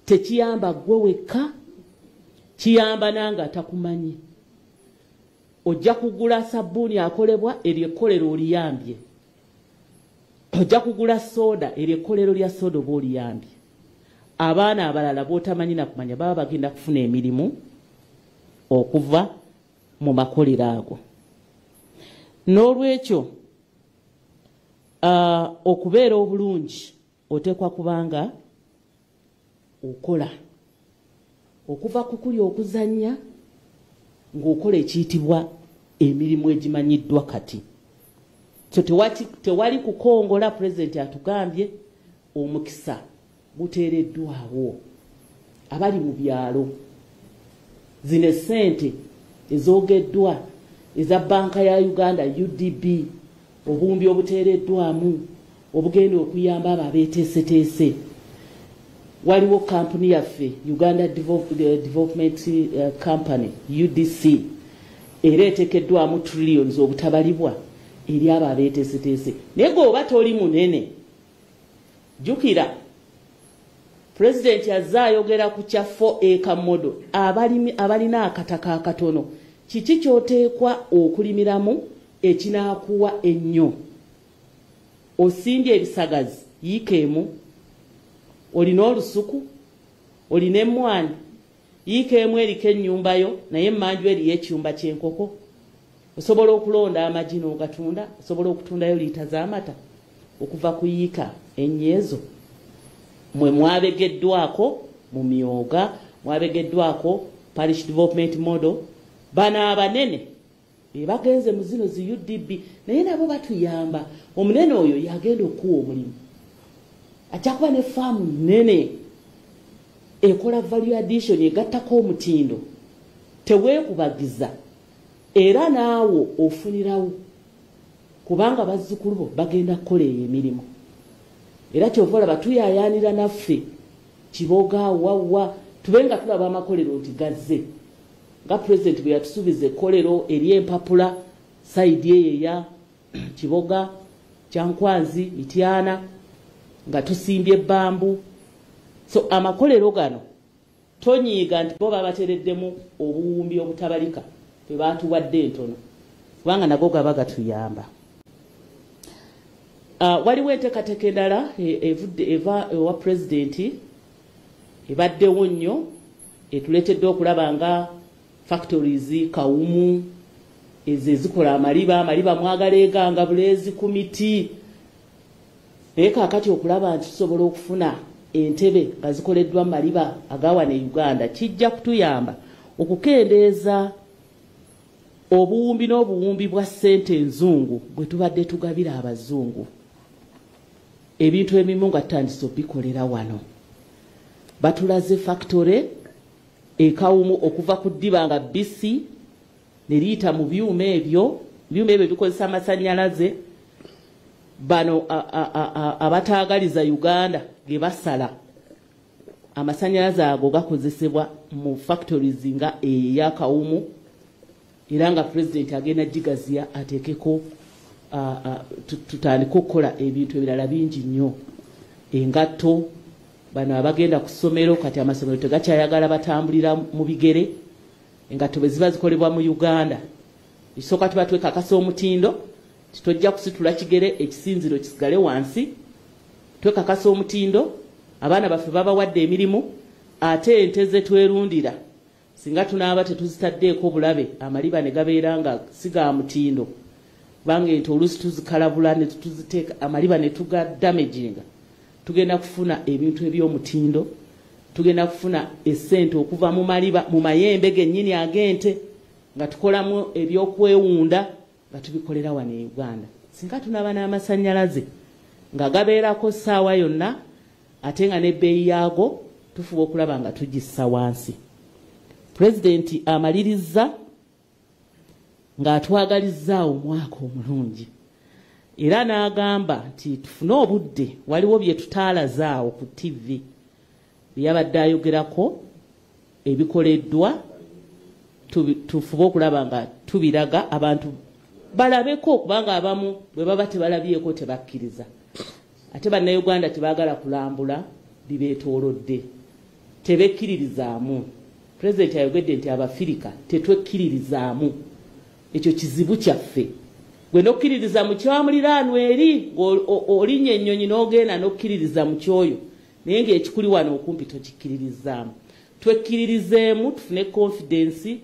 tekiyamba gwe wekka kiyamba nanga atakumanyi ojja kugula sabbuuni akolebwa eryekkolero oliyambye ojja kugula soda eryekkolero lya soda oba oliyambye abaana abalala b'otamanyi nakumanya baba bagenda kufuna emirimu okuva mu makolero ago n'olwekyo okubeera obulungi oteekwa kubanga okola okuva ku kuli okuzannya ng'okola ekiyitibwa emirimu egimanyiddwa kati so tewali kukongola pulezidenti atugambye omukisa guteereddwawo abali mu byalo zino ssente ezoogeddwa eza banka ya uganda udb obumbi obuteereddwamu obugenda okuyamba abo abeeteeseteese waliwo kampuni yaffe uganda development company udc era eteekeddwamu trillions obutabalibwa eri abo abeeteeseteese naye g'oba toli munene jjukira pulezidenti azze ayogera ku kya 4 acre model abalina akataka akatono kiki ky'oteekwa okulimiramu ekinaakuwa ennyo osimbye ebisagazi yiikeemu olina olusuku olina emmwanyi yiikeemu eriko ennyumba yo naye emmanju eriyo ekyumba ky'enkoko osobola okulonda amagi n'ogatunda osobola okutundayo liita z'amata okuva ku yiika ennyeezo mwe mwabegeddwako mu myoga mwabegeddwako parish development model bano abanene bagenze mu zino zi udb naye nabo batuyamba omunene oyo yagenda okuwa omulimu ajja kuba ne faamu nnene ekola value addition egattako omutindo teweekubagiza era naawo ofunirawo kubanga bazzukulu bo bagenda kukola eyo emirimu era kyova olaba tuyaayaanira naffe kiboga wawa tube nga tulaba amakolero nti gazze nga pulezidenti bwe yatusuubiza ekkolero ery'empapula sayidi eyo eya kiboga kyankwanzi mityana nga tusimbye ebbambu so amakolero gano tonyiiga nti bo babatereddemu obuwumbi obutabalika bwe baatuwadde entono kubanga nago gaba gatuyamba waliwo enteekateeka endala eva ewa pulezidenti ebaddewo nnyo etuleetedde okulaba nga factories kawumu ezo ezikola amaliba mwagaleeganga buleezi ku miti naye kaakati okulaba nti tusobola okufuna entebe nga zikoleddwa mu maliba agawana e uganda kijja kutuyamba okukendeeza obuwumbi n'obuwumbi bwa ssente enzungu bwe tubadde tugabira abazungu ebintu ebimu nga tutandise obikolera wano batulaze factory ekawumu okuva ku ddiba nga bisi ne liyita mu byuma ebyo bikozesa amasannyalaze bano abataagaliza uganda ge basala amasannyalaze ago gakozesebwa mu factories nga eyakawumu era nga pulezidenti agenda gigaziya ateekeko tutandika okukola ebintu ebirala bingi nnyo engatto bano abagenda ku ssomero kati amasomero tegakyayagala batambulira mu bigere engatto bwe ziba zikolebwa mu uganda ekisooka tuba twekakasa omutindo tojja kusitula kigere ekisinziro kisigale wansi twekakasa omutindo abaana baffe babawadde emirimu ate ente ze twerundira singa tunaaba tetuzitaddeeko bulabe amaliba ne gabeera nga siga mutindo kubanga ente oluusi tuzikalabula ne tuziteeka amaliba ne tugadamaginga tugenda kufuna ebintu eby'omutindo tugenda kufuna essente okuva mu maliba mu mayembe gennyini ag'ente nga tukolamu ebyokwewunda nga tubikolera wano e Uganda singa tunaaba n'amasannyalaze nga gabeerako ssaawa yonna ate nga n'ebbeeyi yaago tufuba okulaba nga tugissa wansi. Pulezidenti amaliriza ng'atwagalizza omwaka omulungi era n'agamba nti tufune obudde waliwo bye tutaalaze ku TV byabadde ayogerako ebikoleddwa tufube okulaba nga tubiraga abantu balabeko kubanga abamu bwe baba tebalabyeko tebakkiriza ate bannayuganda tebaagala kulambula bibeetoolodde tebekkiririzaamu. Pulezidenti ayogedde nti Abafirika tetwekkiririzaamu ekyo kizibu kyaffe gwe nokkiririza mu kyamuliraanwa eri ng'olinnya ennyonyi n'ogenda nokkiririza mu kyoyo naye ng'ekikuli wano okumpi tokikkiririzaamu. Twekkiririzeemu tufune confidence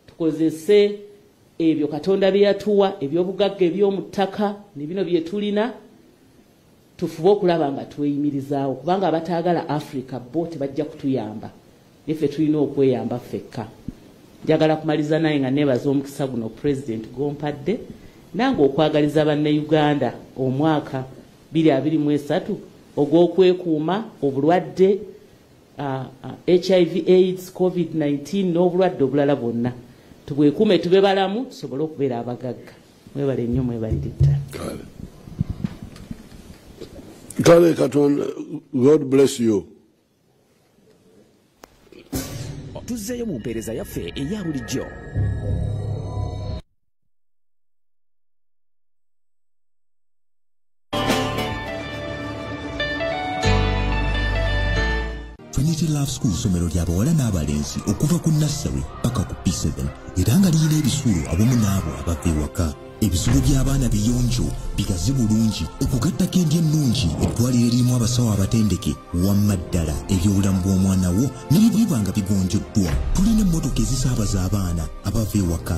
tukozese ebyo Katonda bye yatuwa ebyobugagga eby'omu ttaka ne bino bye tulina tufube okulaba nga tweyimirizaawo kubanga abataagala Africa bo tebajja kutuyamba niffe tulina okweyamba ffekka. Njagala kumaliza naye nga neebaza omukisa guno Pulezidenti gompadde nange okwagaliza bannayuganda omwaka 2023 ogw'okwekuuma obulwadde HIV AIDS COVID-19 n'obulwadde obulala bwonna tubwekuume tube balamu tusobole okubeera abagagga. Mwebale nnyo mwebaliritta. Kale Katonda, God bless you. Tuzzeeyo mu mpeereza yaffe eya bulijjo. Trinity Love School somero ly'abawala n'abalenzi okuva ku nursery paka ku P7 era nga liyina ebisulo awamu n'abo abava ewaka. Ebisulo by'abaana biyonjo bigazi bulungi okugattako endya ennungi eddwaliro eririmu abasawo abatendeke wamma ddala ebyobulamu bw'omwana wo ne biba nga bigonjoddwa. Tulina emmotoka ezisaabaza abaana abava ewaka.